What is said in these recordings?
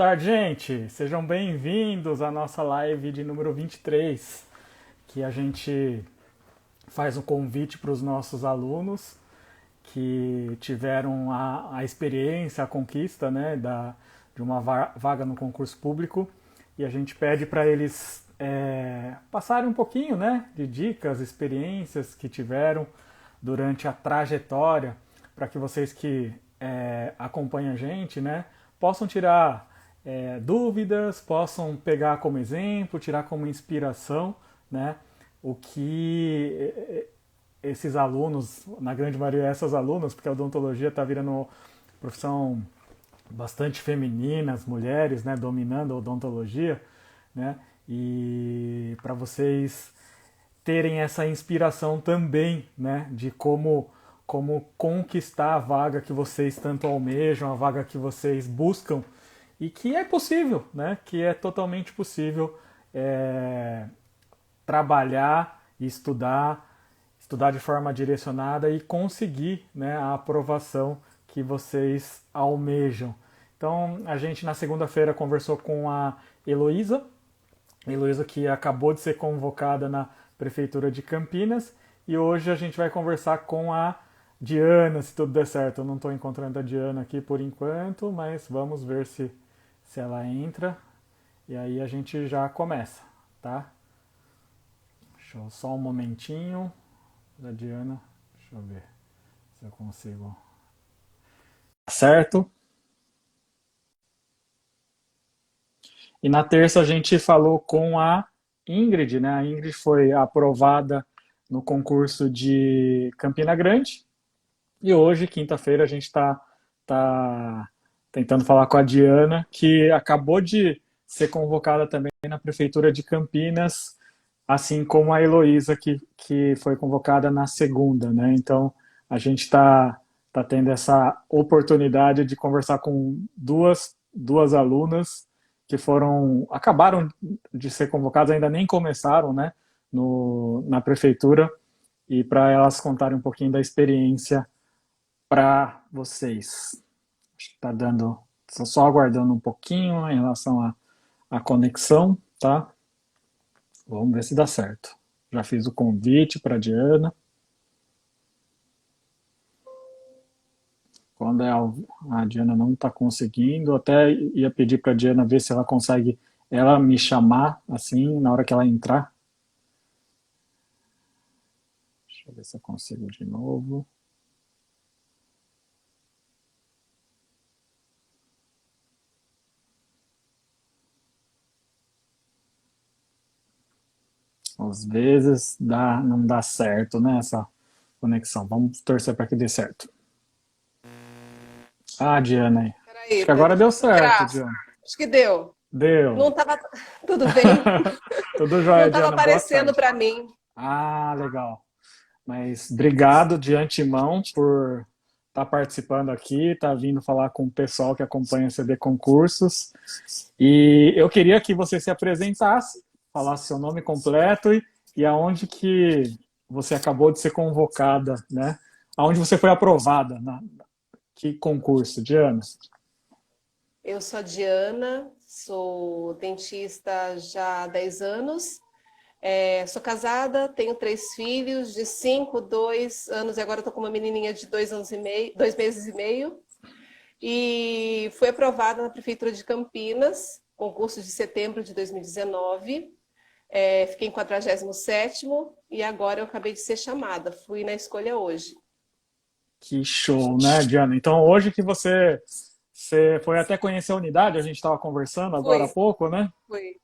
tarde, gente. Sejam bem-vindos à nossa live de número 23, que a gente faz um convite para os nossos alunos que tiveram a experiência, a conquista, né, de uma vaga no concurso público, e a gente pede para eles passarem um pouquinho, né, de dicas, experiências que tiveram durante a trajetória, para que vocês que acompanham a gente, né, possam tirar dúvidas, possam pegar como exemplo, tirar como inspiração, né, o que esses alunos, na grande maioria essas alunas, porque a odontologia está virando uma profissão bastante feminina, as mulheres, né, dominando a odontologia, né, e para vocês terem essa inspiração também, né, de como conquistar a vaga que vocês tanto almejam, a vaga que vocês buscam, e que é possível, né, que é totalmente possível trabalhar e estudar de forma direcionada e conseguir, né, a aprovação que vocês almejam. Então, a gente na segunda-feira conversou com a Heloísa, que acabou de ser convocada na Prefeitura de Campinas, e hoje a gente vai conversar com a Diana, se tudo der certo. Eu não estou encontrando a Diana aqui por enquanto, mas vamos ver se ela entra, e aí a gente já começa, tá? Deixa eu só um momentinho da Diana, deixa eu ver se eu consigo. Certo? E na terça a gente falou com a Ingrid, né? A Ingrid foi aprovada no concurso de Campina Grande. E hoje, quinta-feira, a gente tá tentando falar com a Diana, que acabou de ser convocada também na Prefeitura de Campinas, assim como a Heloísa, que foi convocada na segunda, né? Então, a gente tá tendo essa oportunidade de conversar com duas alunas que acabaram de ser convocadas, ainda nem começaram, né, na prefeitura, e para elas contarem um pouquinho da experiência para vocês. Acho que está dando, estou só aguardando um pouquinho em relação à conexão, tá? Vamos ver se dá certo. Já fiz o convite para a Diana. Quando a Diana não está conseguindo, até ia pedir para a Diana ver se ela consegue ela me chamar assim na hora que ela entrar. Deixa eu ver se eu consigo de novo. Às vezes não dá certo, né, essa conexão. Vamos torcer para que dê certo. Ah, Diana aí. Acho Peraí, que agora deu certo, Graça, Diana. acho que deu. Deu. Não estava. Tudo bem? Tudo Não jóia, estava Diana. Boa aparecendo tarde. para mim. Ah, legal. Mas obrigado de antemão por estar participando aqui, estar vindo falar com o pessoal que acompanha o CD Concursos. E eu queria que você se apresentasse, falasse seu nome completo e aonde que você acabou de ser convocada, né? Aonde você foi aprovada, que concurso, Diana? Eu sou a Diana, sou dentista já há 10 anos. Sou casada, tenho 3 filhos de 5, 2 anos e agora estou com uma menininha de 2 anos e meio, 2 meses e meio. E fui aprovada na Prefeitura de Campinas, concurso de setembro de 2019. Fiquei em 47º e agora eu acabei de ser chamada. Fui na escolha hoje. Que show, né, Diana? Então, hoje que você foi até conhecer a unidade, a gente estava conversando agora há Fui, pouco, né? fui.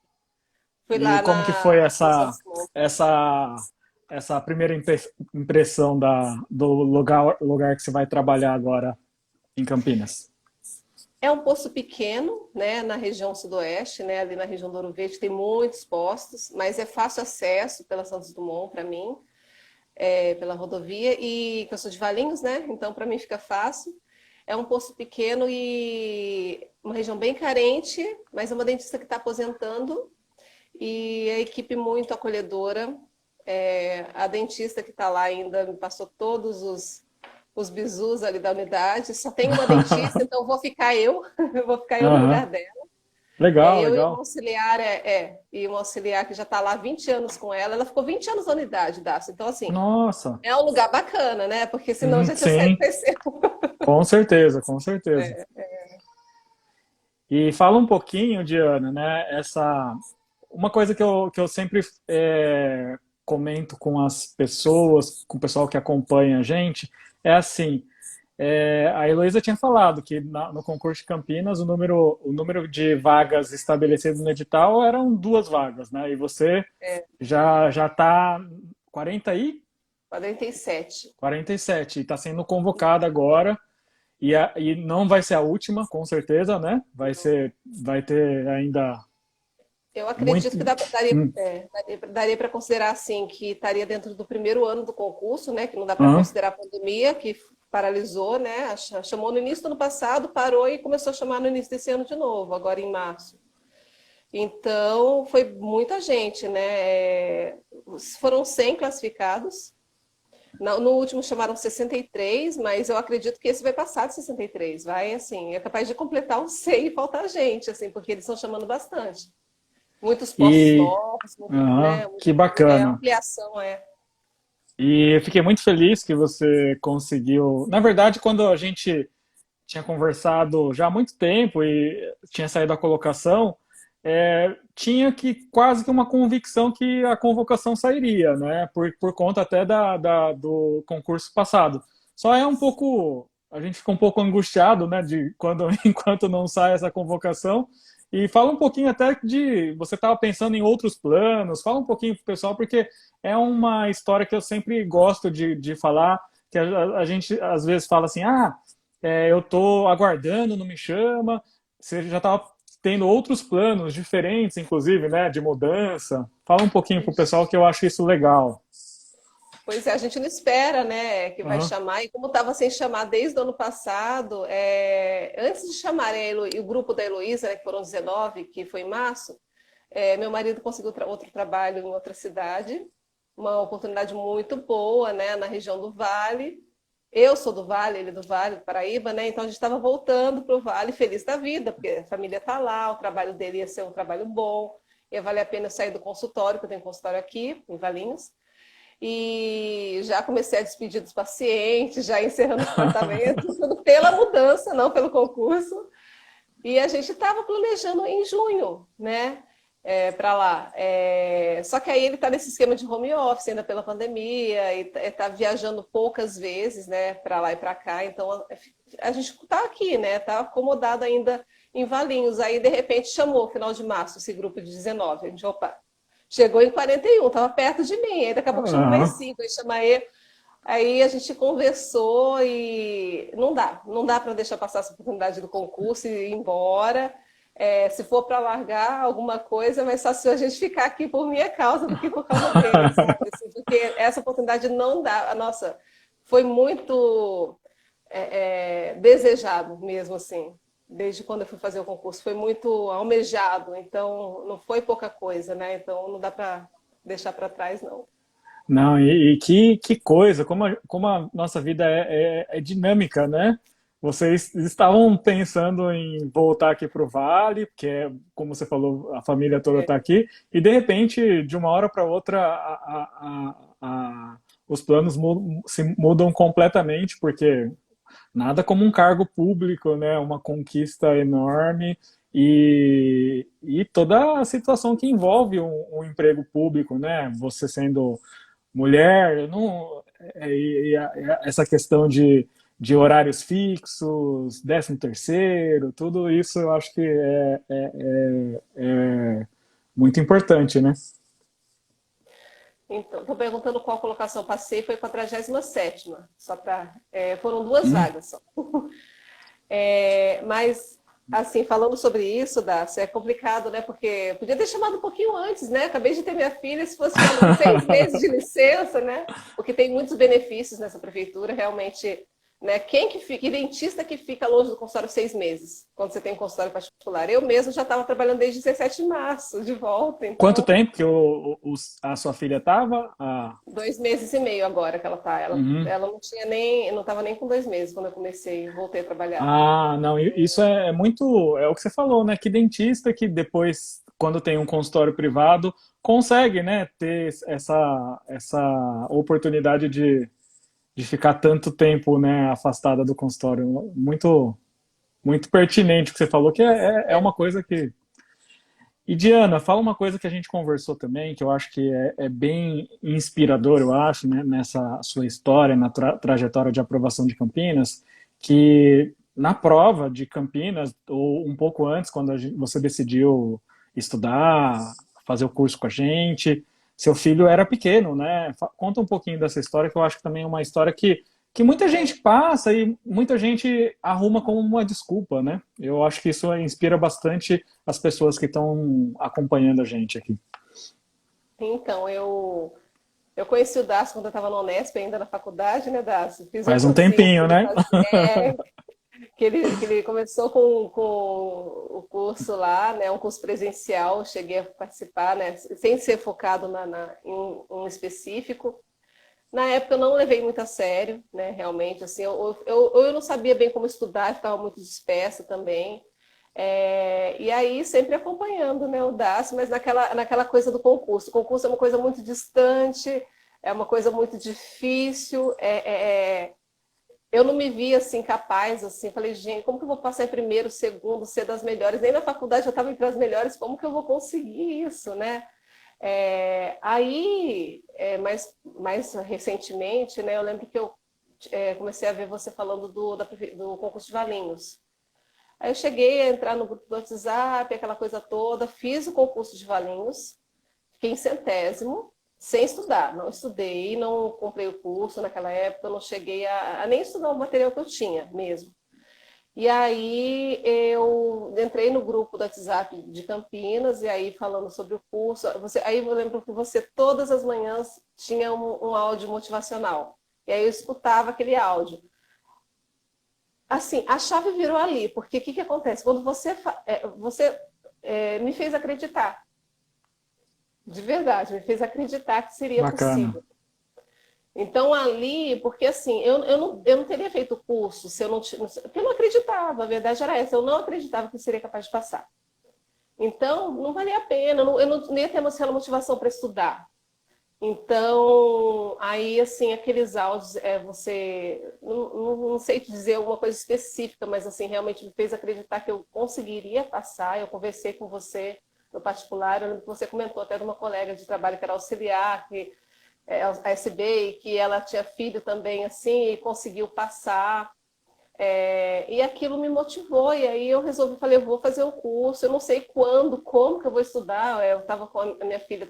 Fui E lá como que foi na essa Osasco. essa essa primeira impressão do lugar que você vai trabalhar agora em Campinas? É um posto pequeno, né, na região sudoeste, né, ali na região do Ouro Verde tem muitos postos, mas é fácil acesso pela Santos Dumont para mim, pela rodovia, e que eu sou de Valinhos, né, então para mim fica fácil. É um posto pequeno e uma região bem carente, mas é uma dentista que está aposentando e a equipe muito acolhedora. A dentista que está lá ainda me passou todos os bizus ali da unidade. Só tem uma dentista, então vou ficar eu, eu vou ficar eu no lugar Aham. dela. Legal, Eu e uma legal. auxiliar, e uma auxiliar que já está lá há 20 anos com ela. Ela ficou 20 anos na unidade, Dácio. Então, assim, Nossa. é um lugar bacana, né? Porque senão já tinha saído Sim, faz tempo. com certeza, com certeza. É. E fala um pouquinho, Diana, né? Uma coisa que eu sempre comento com as pessoas, com o pessoal que acompanha a gente, é assim. A Heloísa tinha falado que no concurso de Campinas o número de vagas estabelecidas no edital eram 2 vagas, né? E você já está 40 e 47. 47 e está sendo convocada agora e não vai ser a última, com certeza, né? Vai ter ainda Eu muito. acredito que daria, Hum, daria para considerar assim que estaria dentro do primeiro ano do concurso, né? Que não dá para aham. considerar a pandemia, que paralisou, né? Chamou no início do ano passado, parou e começou a chamar no início desse ano de novo, agora em março. Então, foi muita gente, né? Foram 100 classificados. No último chamaram 63, mas eu acredito que esse vai passar de 63. Vai, assim, é capaz de completar os 100 e faltar gente, assim, porque eles estão chamando bastante. Muitos postos E novos, aham, né? que bacana. Ampliação, é. E eu fiquei muito feliz que você conseguiu. Na verdade, quando a gente tinha conversado já há muito tempo e tinha saído a colocação, tinha que quase que uma convicção que a convocação sairia, né? Por conta até do concurso passado. Só é um pouco, a gente fica um pouco angustiado, né? De quando enquanto não sai essa convocação. E fala um pouquinho até de você estava pensando em outros planos. Fala um pouquinho pro pessoal porque é uma história que eu sempre gosto de falar, que a gente às vezes fala assim, eu tô aguardando, não me chama. Você já estava tendo outros planos diferentes, inclusive, né, de mudança. Fala um pouquinho pro pessoal que eu acho isso legal. Pois é, a gente não espera, né, que vai Aham, chamar. E como estava sem chamar desde o ano passado, antes de chamarem o grupo da Heloísa, né, que foram 19, que foi em março, meu marido conseguiu outro trabalho em outra cidade, uma oportunidade muito boa, né, na região do Vale. Eu sou do Vale, ele é do Vale, do Paraíba, né? Então a gente estava voltando para o Vale feliz da vida, porque a família está lá, o trabalho dele ia ser um trabalho bom, ia valer a pena eu sair do consultório, que eu tenho consultório aqui, em Valinhos. E já comecei a despedir dos pacientes, já encerrando os tratamentos, tudo pela mudança, não pelo concurso. E a gente estava planejando em junho, né? Para lá. Só que aí ele está nesse esquema de home office ainda pela pandemia e está viajando poucas vezes, né? Para lá e para cá. Então a gente está aqui, né? Está acomodado ainda em Valinhos. Aí de repente chamou, final de março, esse grupo de 19. A gente, opa, chegou em 41, estava perto de mim. Aí daqui a pouco chama mais aham. 5, aí chama ele. Aí a gente conversou e não dá para deixar passar essa oportunidade do concurso e ir embora. Se for para largar alguma coisa, é mais fácil a gente ficar aqui por minha causa do que por causa dele, sabe? Assim, porque essa oportunidade não dá. Nossa, foi muito desejado mesmo, assim. Desde quando eu fui fazer o concurso, foi muito almejado, então não foi pouca coisa, né? Então não dá para deixar para trás, não. Não, e que coisa, como a nossa vida é dinâmica, né? Vocês estavam pensando em voltar aqui para o Vale, porque, como você falou, a família toda está aqui, e de repente, de uma hora para outra, os planos se mudam completamente, porque nada como um cargo público, né? Uma conquista enorme e toda a situação que envolve um emprego público, né? Você sendo mulher, não, essa questão de horários fixos, 13º, tudo isso eu acho que é muito importante, né? Então, estou perguntando qual colocação eu passei, foi com a 37ª, só para. Foram 2 vagas só. Mas, assim, falando sobre isso, Dácio, é complicado, né? Porque eu podia ter chamado um pouquinho antes, né? Acabei de ter minha filha, se fosse com 6 meses de licença, né? Porque tem muitos benefícios nessa prefeitura, realmente né? Quem que fica, que dentista que fica longe do consultório 6 meses, quando você tem um consultório particular? Eu mesmo já estava trabalhando desde 17 de março, de volta, Quanto então tempo que a sua filha estava? 2 meses e meio agora que ela tá. Uhum. Ela não tinha nem, não estava nem com 2 meses quando eu comecei, voltei a trabalhar. Ah, não, isso é muito, é o que você falou, né? Que dentista que depois, quando tem um consultório privado, consegue, né, ter essa oportunidade de ficar tanto tempo, né, afastada do consultório. Muito, muito pertinente o que você falou, que é uma coisa que. E Diana, fala uma coisa que a gente conversou também, que eu acho que é bem inspirador, eu acho, né, nessa sua história, na trajetória de aprovação de Campinas, que na prova de Campinas, ou um pouco antes, quando você decidiu estudar, fazer o curso com a gente, seu filho era pequeno, né? Conta um pouquinho dessa história, que eu acho que também é uma história que muita gente passa e muita gente arruma como uma desculpa, né? Eu acho que isso inspira bastante as pessoas que estão acompanhando a gente aqui. Então, eu conheci o Dácio quando eu estava no Unesp, ainda na faculdade, né, Dácio? Fiz um Faz um cursinho que tempinho, ele né? fazia, que ele começou com o curso lá, né, um curso presencial, cheguei a participar, né, sem ser focado em um específico. Na época eu não levei muito a sério, né, realmente, assim, eu não sabia bem como estudar, ficava muito dispersa também. E aí sempre acompanhando, né, o DAS, mas naquela coisa do concurso. O concurso é uma coisa muito distante, é uma coisa muito difícil. Eu não me via assim capaz, assim, falei, gente, como que eu vou passar em primeiro, segundo, ser das melhores? Nem na faculdade eu estava entre as melhores, como que eu vou conseguir isso, né? Mais recentemente, né, eu lembro que eu comecei a ver você falando do concurso de Valinhos. Aí eu cheguei a entrar no grupo do WhatsApp, aquela coisa toda, fiz o concurso de Valinhos, fiquei em centésimo, sem estudar. Não estudei, não comprei o curso naquela época, eu não cheguei a nem estudar o material que eu tinha mesmo. E aí eu entrei no grupo do WhatsApp de Campinas, e aí falando sobre o curso. Aí eu lembro que você todas as manhãs tinha um áudio motivacional. E aí eu escutava aquele áudio. Assim, a chave virou ali, porque o que acontece? Quando você me fez acreditar, de verdade, me fez acreditar que seria Bacana. possível. Então, ali, porque assim, eu não teria feito o curso se eu não, porque eu não acreditava, a verdade era essa, eu não acreditava que eu seria capaz de passar. Então, não valia a pena, eu não ia ter aquela motivação para estudar. Então, aí, assim, aqueles áudios, não sei te dizer alguma coisa específica, mas, assim, realmente me fez acreditar que eu conseguiria passar. Eu conversei com você no particular, eu lembro que você comentou até de uma colega de trabalho que era auxiliar, que a SB, e que ela tinha filho também, assim, e conseguiu passar. E aquilo me motivou, e aí eu resolvi, falei, eu vou fazer o curso, eu não sei quando, como que eu vou estudar. Eu estava com a minha filha,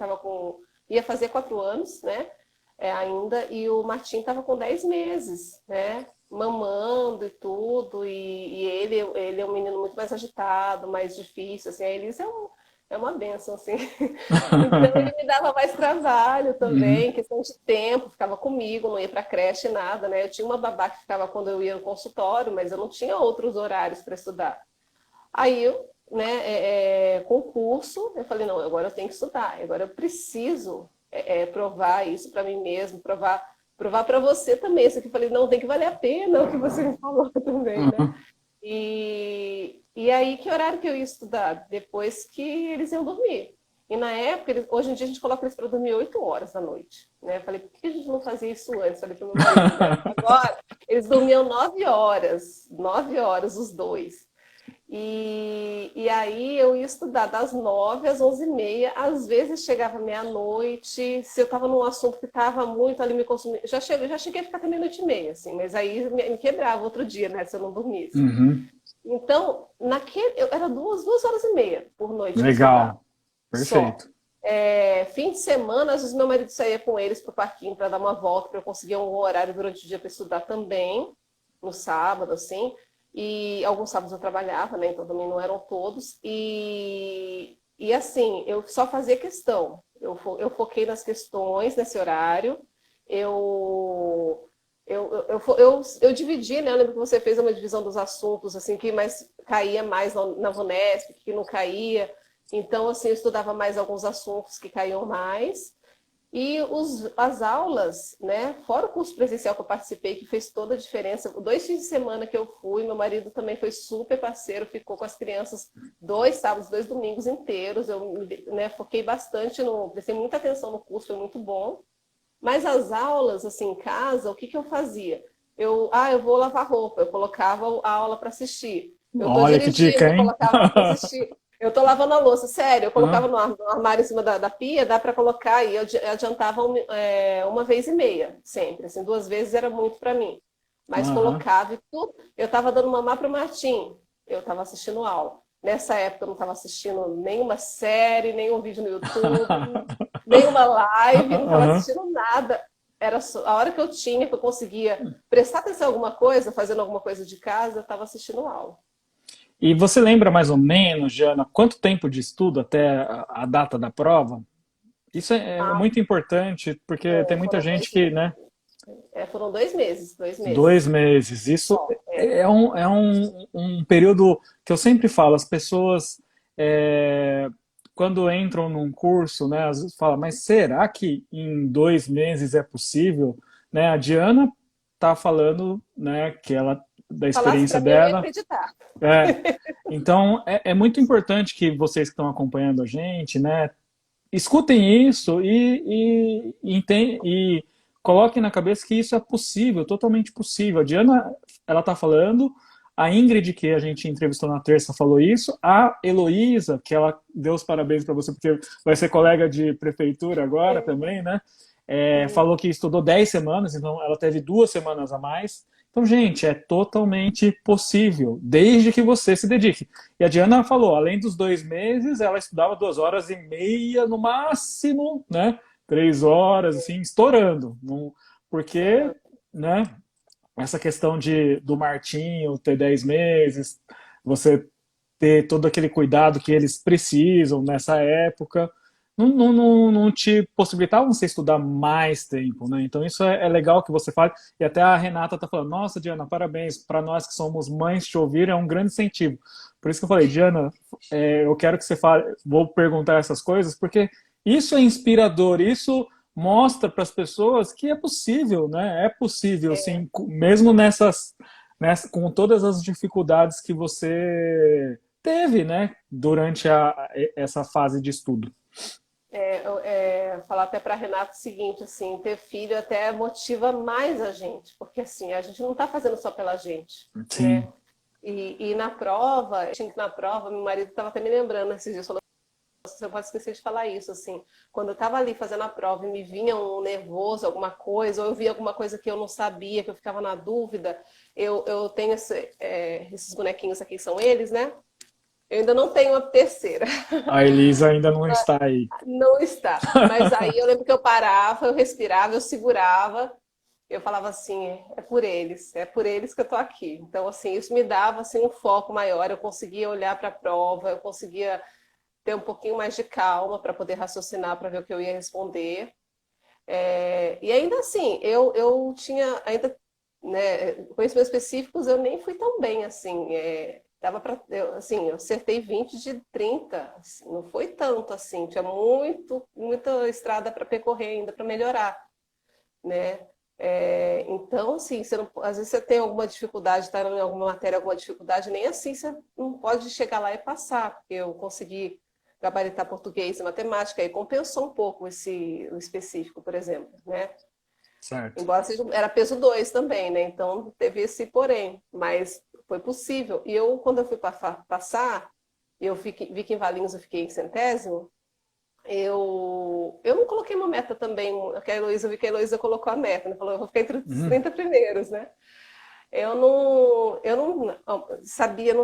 ia fazer 4 anos, né, ainda, e o Martim estava com 10 meses, né, mamando e tudo, e ele é um menino muito mais agitado, mais difícil, assim, a Elisa é uma benção, assim. Então ele me dava mais trabalho Uhum. também, questão de tempo, ficava comigo, não ia para creche, nada, né? Eu tinha uma babá que ficava quando eu ia no consultório, mas eu não tinha outros horários para estudar. Aí eu, né, concurso, eu falei, não, agora eu tenho que estudar, agora eu preciso provar isso para mim mesmo, provar para você também. Isso que eu falei, não, tem que valer a pena o que você me falou também, né? Uhum. E aí, que horário que eu ia estudar? Depois que eles iam dormir. E na época, hoje em dia a gente coloca eles para dormir 8 horas da noite. Né? Eu falei, por que a gente não fazia isso antes? Falei para o meu marido, né? Agora, eles dormiam 9 horas, 9 horas os dois. E aí eu ia estudar das 9 às 11h30, às vezes chegava meia-noite, se eu estava num assunto que estava muito ali me consumindo, já cheguei a ficar até meia-noite e meia, assim, mas aí me quebrava outro dia, né, se eu não dormisse. Uhum. Então, era duas horas e meia por noite que eu estudava, Legal. só. Perfeito. Fim de semana, às vezes meu marido saía com eles para o parquinho para dar uma volta, para eu conseguir um horário durante o dia para estudar também, no sábado, assim. E alguns sábados eu trabalhava, né? Então também não eram todos. E assim, eu só fazia questão. Eu foquei nas questões nesse horário. Eu Eu dividi, né? Eu lembro que você fez uma divisão dos assuntos, assim, que mais caía mais na VUNESP, que não caía. Então, assim, eu estudava mais alguns assuntos que caíam mais. E as aulas, né? Fora o curso presencial que eu participei, que fez toda a diferença. 2 fins de semana que eu fui, meu marido também foi super parceiro, ficou com as crianças 2 sábados, 2 domingos inteiros. Eu, né, foquei bastante prestei muita atenção no curso, foi muito bom. Mas as aulas, assim, em casa, o que que eu fazia? Eu vou lavar roupa, eu colocava a aula para assistir. Eu estou Olha que dirigindo, dica, eu hein? colocava para assistir. Eu estou lavando a louça, sério, eu colocava Hã? no armário em cima da pia, dá para colocar, e eu adiantava uma vez e meia, sempre. Assim, 2 vezes era muito para mim. Mas Aham. colocava e tudo. Eu estava dando mamar para o Martim, eu estava assistindo aula. Nessa época eu não estava assistindo nenhuma série, nenhum vídeo no YouTube, nenhuma live, não estava Aham. assistindo nada. Era só, a hora que eu tinha, que eu conseguia prestar atenção em alguma coisa, fazendo alguma coisa de casa, eu estava assistindo aula. E você lembra mais ou menos, Jana, quanto tempo de estudo até a data da prova? Isso é Ah, muito importante, porque tem muita foram gente dois que, meses. né, Foram 2 meses, 2 2 meses. meses. Isso Só, é um período que eu sempre falo, as pessoas, é, quando entram num curso, né, às vezes falam, mas será que em 2 meses é possível? Né, a Diana tá falando, né, que ela, da falasse experiência para mim, eu ia dela, acreditar. é, então é muito importante que vocês que estão acompanhando a gente, né, escutem isso e coloquem na cabeça que isso é possível, totalmente possível. A Diana, ela está falando, a Ingrid, que a gente entrevistou na terça, falou isso, a Heloísa, que ela deu os parabéns para você, porque vai ser colega de prefeitura agora também, né? Sim. Falou que estudou 10 semanas, então ela teve 2 semanas a mais. Então, gente, é totalmente possível, desde que você se dedique. E a Diana falou, além dos 2 meses, ela estudava 2 horas e meia no máximo, né? 3 horas, assim, estourando. Porque, né? Essa questão do Martinho ter 10 meses, você ter todo aquele cuidado que eles precisam nessa época, não te possibilitavam você estudar mais tempo, né? Então isso é legal que você fale. E até a Renata está falando, nossa, Diana, parabéns. Para nós que somos mães, te ouvir é um grande incentivo. Por isso que eu falei, Diana, eu quero que você fale, vou perguntar essas coisas, porque isso é inspirador, isso mostra para as pessoas que é possível, né? É possível, sim, mesmo com todas as dificuldades que você teve, né, durante essa fase de estudo. Falar até para a Renata o seguinte, assim, ter filho até motiva mais a gente, porque assim, a gente não está fazendo só pela gente, Sim. né? E na prova, meu marido estava até me lembrando esses dias, falou, você não pode esquecer de falar isso, assim, quando eu estava ali fazendo a prova e me vinha um nervoso, alguma coisa, ou eu via alguma coisa que eu não sabia, que eu ficava na dúvida, eu tenho esses bonequinhos aqui, são eles, né? Eu ainda não tenho uma terceira. A Elisa ainda não está aí. Não está. Mas aí eu lembro que eu parava, eu respirava, eu segurava, eu falava assim, é por eles que eu tô aqui. Então, assim, isso me dava assim um foco maior, eu conseguia olhar para a prova, eu conseguia ter um pouquinho mais de calma para poder raciocinar, para ver o que eu ia responder. E ainda assim, eu tinha ainda, né, conhecimentos específicos, eu nem fui tão bem assim. Dava para, assim, eu acertei 20 de 30, assim, não foi tanto assim, tinha muita estrada para percorrer ainda para melhorar, né? Então, assim, às vezes você tem alguma dificuldade, está em alguma matéria, alguma dificuldade, nem assim você não pode chegar lá e passar, porque eu consegui gabaritar português e matemática, aí compensou um pouco o específico, por exemplo, né? Certo. Embora era peso 2 também, né? Então teve esse porém, mas foi possível. E eu, quando eu fui passar, vi que em Valinhos eu fiquei em centésimo, eu não coloquei uma meta também, eu vi que a Heloísa colocou a meta, né? Falou, eu vou ficar entre os Uhum. 30 primeiros, né? Eu não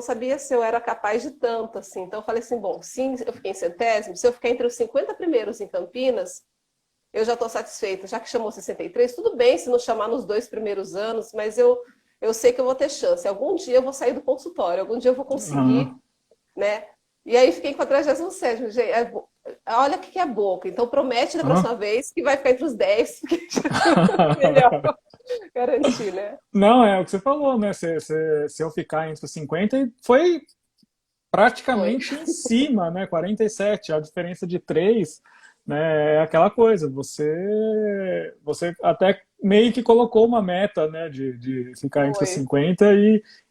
sabia se eu era capaz de tanto, assim. Então eu falei assim, bom, sim, eu fiquei em centésimo, se eu ficar entre os 50 primeiros em Campinas, eu já estou satisfeita. Já que chamou 63, tudo bem se não chamar nos 2 primeiros anos, mas eu sei que eu vou ter chance. Algum dia eu vou sair do consultório, algum dia eu vou conseguir, Uhum. né? E aí fiquei em 47º. Gente, olha o que é boca. Então promete da Uhum. próxima vez que vai ficar entre os 10, porque já é melhor. Garantir, né? Não, é o que você falou, né? Se eu ficar entre os 50, foi Foi. praticamente em cima, né? 47, a diferença de 3, né? É aquela coisa, você até meio que colocou uma meta, né? De ficar entre os Foi. 50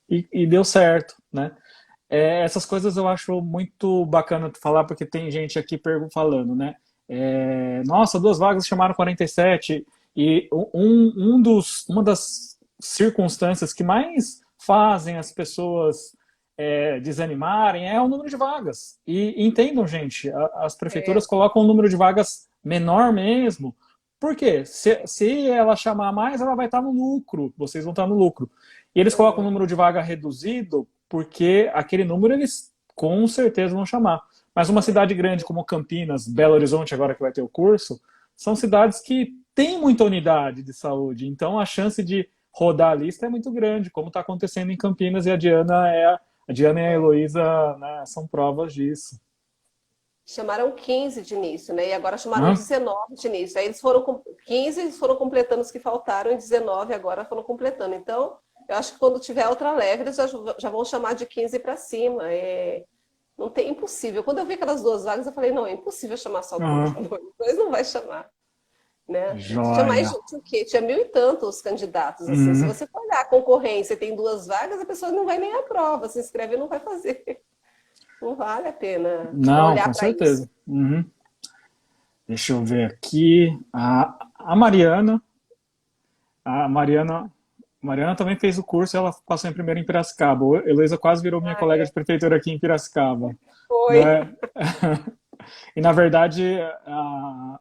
e deu certo, né? Essas coisas eu acho muito bacana tu falar, porque tem gente aqui falando, né? Nossa, duas vagas chamaram 47, e uma das circunstâncias que mais fazem as pessoas desanimarem é o número de vagas. E entendam, gente, as prefeituras É, colocam um número de vagas menor mesmo. Por quê? Se ela chamar mais, ela vai estar no lucro, vocês vão estar no lucro. E eles colocam um uhum, número de vaga reduzido porque aquele número eles com certeza vão chamar. Mas uma cidade grande como Campinas, Belo Horizonte, agora que vai ter o curso, são cidades que têm muita unidade de saúde. Então a chance de rodar a lista é muito grande, como está acontecendo em Campinas, e a Diana e a é. Heloísa, né, são provas disso. Chamaram 15 de início, né? E agora chamaram Hã? 19 de início. Aí eles foram 15, eles foram completando os que faltaram, e 19 agora foram completando. Então, eu acho que quando tiver outra leve, eles já vão chamar de 15 para cima. Não tem impossível. Quando eu vi aquelas duas vagas, eu falei, não, é impossível chamar só dois. Aham. Dois não vai chamar, né? Tinha mais Joia. gente o quê? Tinha mil e tantos candidatos, assim. Se Uhum. você for olhar a concorrência e tem duas vagas, a pessoa não vai nem à prova, se inscreve e não vai fazer. Não vale a pena Não, olhar com para isso. certeza. Uhum. Deixa eu ver aqui. A Mariana. A Mariana também fez o curso e ela passou em primeiro em Piracicaba. A Heloísa quase virou minha Ah, colega de é. prefeitura aqui em Piracicaba, Foi. né? E na verdade a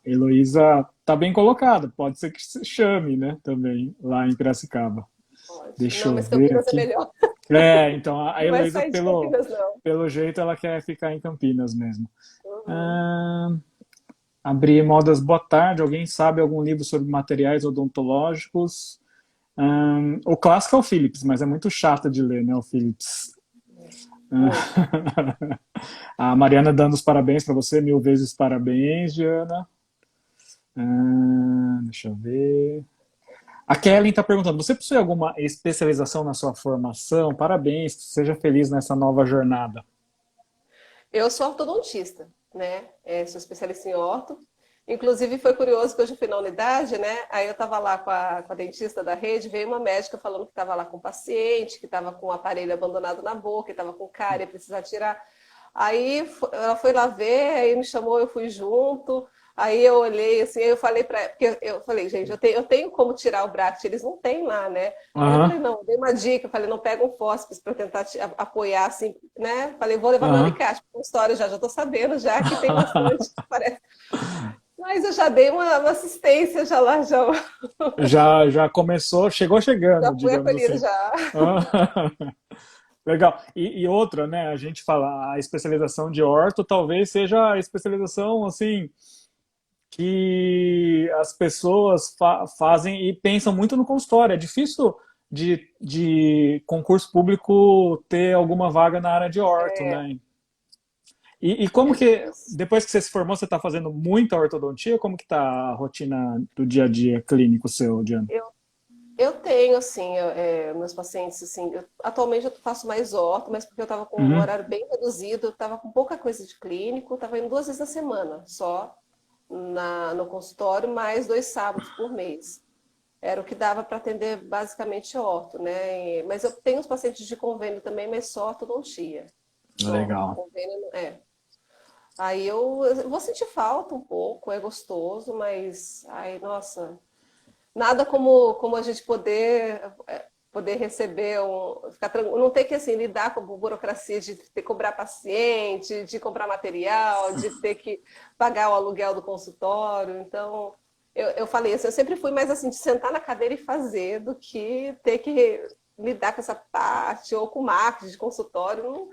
Heloísa está bem colocada. Pode ser que se chame, né? Também lá em Piracicaba. Pode. Deixa Não, eu mas ver Campinas é aqui. melhor. Então a Não vai Heloísa, sair de pelo, Campinas, não. pelo jeito, ela quer ficar em Campinas mesmo. Uhum. Ah, abrir modas, boa tarde. Alguém sabe algum livro sobre materiais odontológicos? O clássico é o Philips, mas é muito chato de ler, né, o Philips. Muito. A Mariana dando os parabéns para você, mil vezes parabéns, Diana. Deixa eu ver. A Kellen está perguntando: você possui alguma especialização na sua formação? Parabéns, seja feliz nessa nova jornada. Eu sou ortodontista, né? Sou especialista em orto. Inclusive, foi curioso que hoje eu fui na unidade, né? Aí eu estava lá com a dentista da rede, veio uma médica falando que estava lá com o paciente, que estava com o aparelho abandonado na boca, que estava com cárie, ia precisar tirar. Aí ela foi lá ver, aí me chamou, eu fui junto. Aí eu olhei assim, aí eu falei para, porque eu falei, gente, eu tenho como tirar o bracket, eles não têm lá, né? Aí eu falei, Aham, não, eu dei uma dica, eu falei, não pega um fósforo para tentar apoiar assim, né? Falei, vou levar meu aham. alicate para história já tô sabendo já que tem bastante, parece. Mas eu já dei uma assistência já lá, Já começou, chegou já chegando, fui digamos acolhida assim. já. Legal. E outra, né? A gente fala, a especialização de orto talvez seja a especialização assim que as pessoas fazem e pensam muito no consultório. É difícil de concurso público ter alguma vaga na área de orto, É, né? E como é que, difícil. depois que você se formou, você está fazendo muita ortodontia? Como que tá a rotina do dia a dia clínico seu, Diana? Eu, eu tenho, assim, meus pacientes, assim, atualmente eu faço mais orto, mas porque eu estava com um Uhum. horário bem reduzido, eu estava com pouca coisa de clínico, estava indo 2 vezes na semana, só no consultório, mais 2 sábados por mês. Era o que dava para atender basicamente orto, né? Mas eu tenho os pacientes de convênio também, mas só ortodontia. Só. Legal. Convênio, Aí eu vou sentir falta um pouco, é gostoso, mas, ai, nossa, nada como a gente poder receber ficar tranquilo, não ter que assim lidar com a burocracia de ter que cobrar paciente, de comprar material, de ter que pagar o aluguel do consultório. Então, eu falei assim, eu sempre fui mais assim de sentar na cadeira e fazer do que ter que lidar com essa parte ou com marketing de consultório.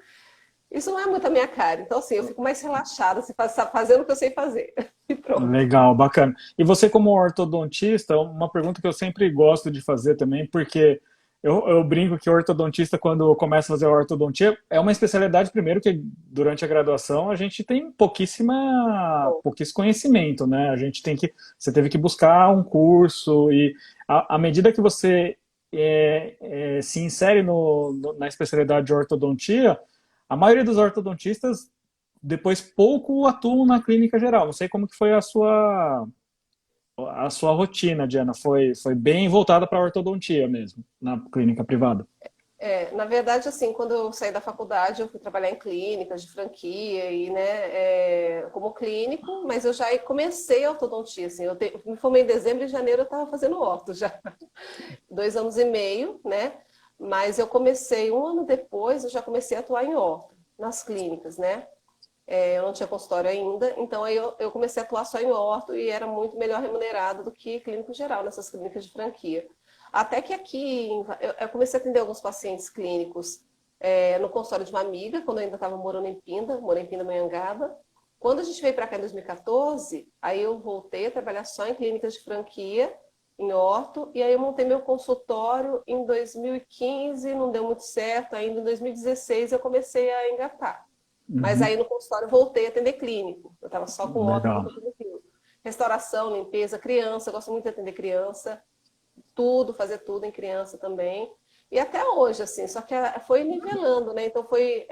Isso não é muito a minha cara. Então, assim, eu fico mais relaxada, assim, fazendo o que eu sei fazer. E pronto. Legal, bacana. E você, como ortodontista, uma pergunta que eu sempre gosto de fazer também, porque Eu brinco que o ortodontista, quando começa a fazer a ortodontia, é uma especialidade, primeiro, que durante a graduação a gente tem pouquíssimo conhecimento, né? A gente tem que, você teve que buscar um curso e à medida que você se insere na especialidade de ortodontia, a maioria dos ortodontistas depois pouco atuam na clínica geral. Não sei como que foi a sua rotina, Diana. Foi bem voltada para a ortodontia mesmo, na clínica privada. Na verdade, assim, quando eu saí da faculdade, eu fui trabalhar em clínicas de franquia e, né, como clínico, mas eu já comecei a ortodontia, assim, me formei em dezembro e em janeiro eu estava fazendo orto já, 2 anos e meio, né, mas eu comecei, um ano depois, eu já comecei a atuar em orto, nas clínicas, né, eu não tinha consultório ainda, então aí eu comecei a atuar só em orto e era muito melhor remunerado do que clínico geral, nessas clínicas de franquia. Até que aqui eu comecei a atender alguns pacientes clínicos no consultório de uma amiga, quando eu ainda estava morando em Pinda, morei em Pindamonhangaba. Quando a gente veio para cá em 2014, aí eu voltei a trabalhar só em clínicas de franquia, em orto, e aí eu montei meu consultório em 2015, não deu muito certo, ainda em 2016 eu comecei a engatar. Mas Uhum. aí no consultório eu voltei a atender clínico. Eu estava só com orto, Legal. voltei a atender clínico. Restauração, limpeza, criança, eu gosto muito de atender criança, tudo, fazer tudo em criança também. E até hoje, assim, só que foi nivelando, né? Então foi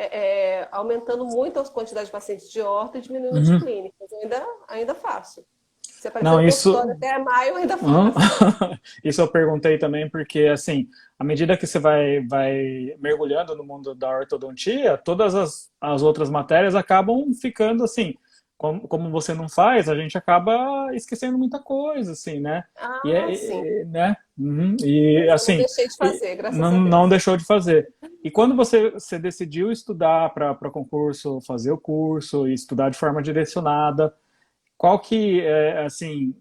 aumentando muito a quantidade de pacientes de horta e diminuindo de Uhum. clínicas. Eu ainda faço. Se aparecer Não, no consultório isso. até maio, eu ainda Hã? faço. Isso eu perguntei também porque, assim, à medida que você vai mergulhando no mundo da ortodontia, todas as outras matérias acabam ficando assim. Como você não faz, a gente acaba esquecendo muita coisa, assim, né? Ah, sim. Né? Uhum. E, Mas eu não assim, deixei de fazer, graças a não Deus. deixou de fazer. E quando você decidiu estudar para concurso, fazer o curso e estudar de forma direcionada, qual que, assim,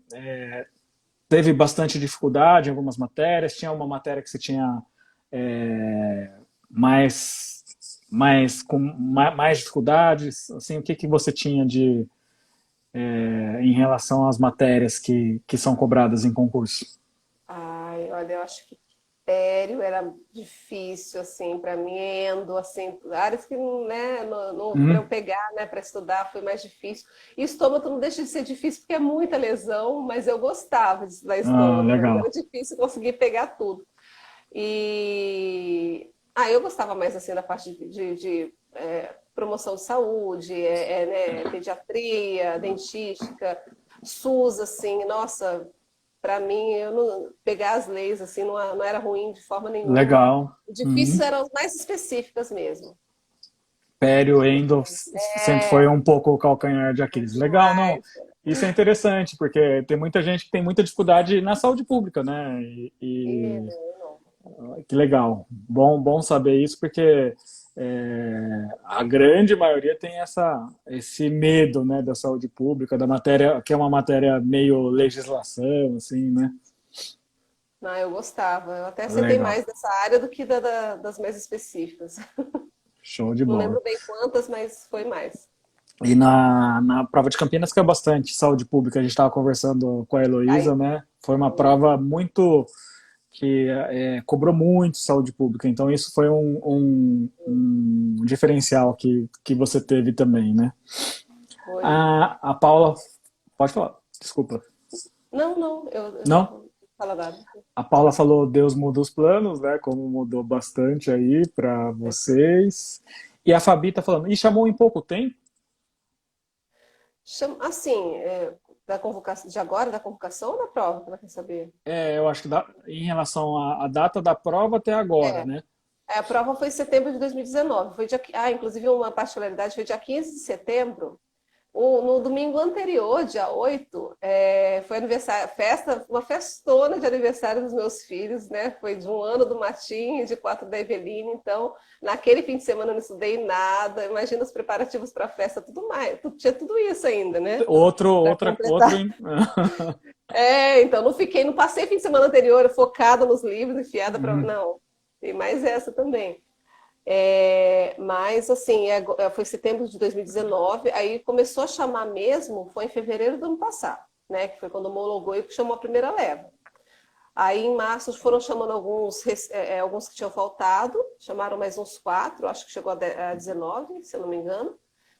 teve bastante dificuldade em algumas matérias? Tinha uma matéria que você tinha é, mais, mais dificuldades? Assim, o que que você tinha em relação às matérias que são cobradas em concurso? Ai, olha, eu acho que pério era difícil, assim, para mim, endo, assim, áreas que, né, para eu Hum, pegar, né, para estudar foi mais difícil. E estômago não deixa de ser difícil porque é muita lesão, mas eu gostava de estudar estômago, mas era legal. difícil conseguir pegar tudo. E eu gostava mais, assim, da parte de promoção de saúde, né, pediatria, dentística, SUS, assim, nossa, para mim, pegar as leis assim não era ruim de forma nenhuma. Legal. O Uhum. difícil eram as mais específicas mesmo. Pério, endo, sempre foi É, um pouco o calcanhar de Aquiles. Legal, não. demais. Isso é interessante, porque tem muita gente que tem muita dificuldade na saúde pública, né? E, não. Que legal. Bom saber isso, porque a grande maioria tem esse medo, né, da saúde pública, da matéria, que é uma matéria meio legislação, assim, né? Não, eu gostava. Eu até aceitei Legal. mais dessa área do que das mais específicas. Show de Não bola. lembro bem quantas, mas foi mais. E na prova de Campinas, que é bastante saúde pública, a gente estava conversando com a Heloísa, Aí, né? Foi uma prova muito que cobrou muito saúde pública, então isso foi um diferencial que você teve também, né? foi. A Paula, pode falar, desculpa. Não, não, eu Não? não falo nada. A Paula falou Deus muda os planos, né? Como mudou bastante aí para vocês. E a Fabi tá falando, e chamou em pouco tempo? Assim, da convocação, de agora, da convocação ou da prova, que ela quer saber? Eu acho que em relação à data da prova até agora, É, né? A prova foi em setembro de 2019. Inclusive, uma particularidade, foi dia 15 de setembro. No domingo anterior, dia 8, foi aniversário, uma festona de aniversário dos meus filhos, né? Foi de 1 ano do Matinho e de 4 da Eveline. Então, naquele fim de semana eu não estudei nada. Imagina os preparativos para a festa, tudo mais. Tinha tudo isso ainda, né? Para Outro. completar. Então, não passei fim de semana anterior focada nos livros, enfiada para. Uhum. Não, tem mais essa também. Mas, assim, foi setembro de 2019, aí começou a chamar mesmo, foi em fevereiro do ano passado, né? Que foi quando homologou e chamou a primeira leva. Aí em março foram chamando alguns que tinham faltado, chamaram mais uns 4, acho que chegou a 19, se eu não me engano.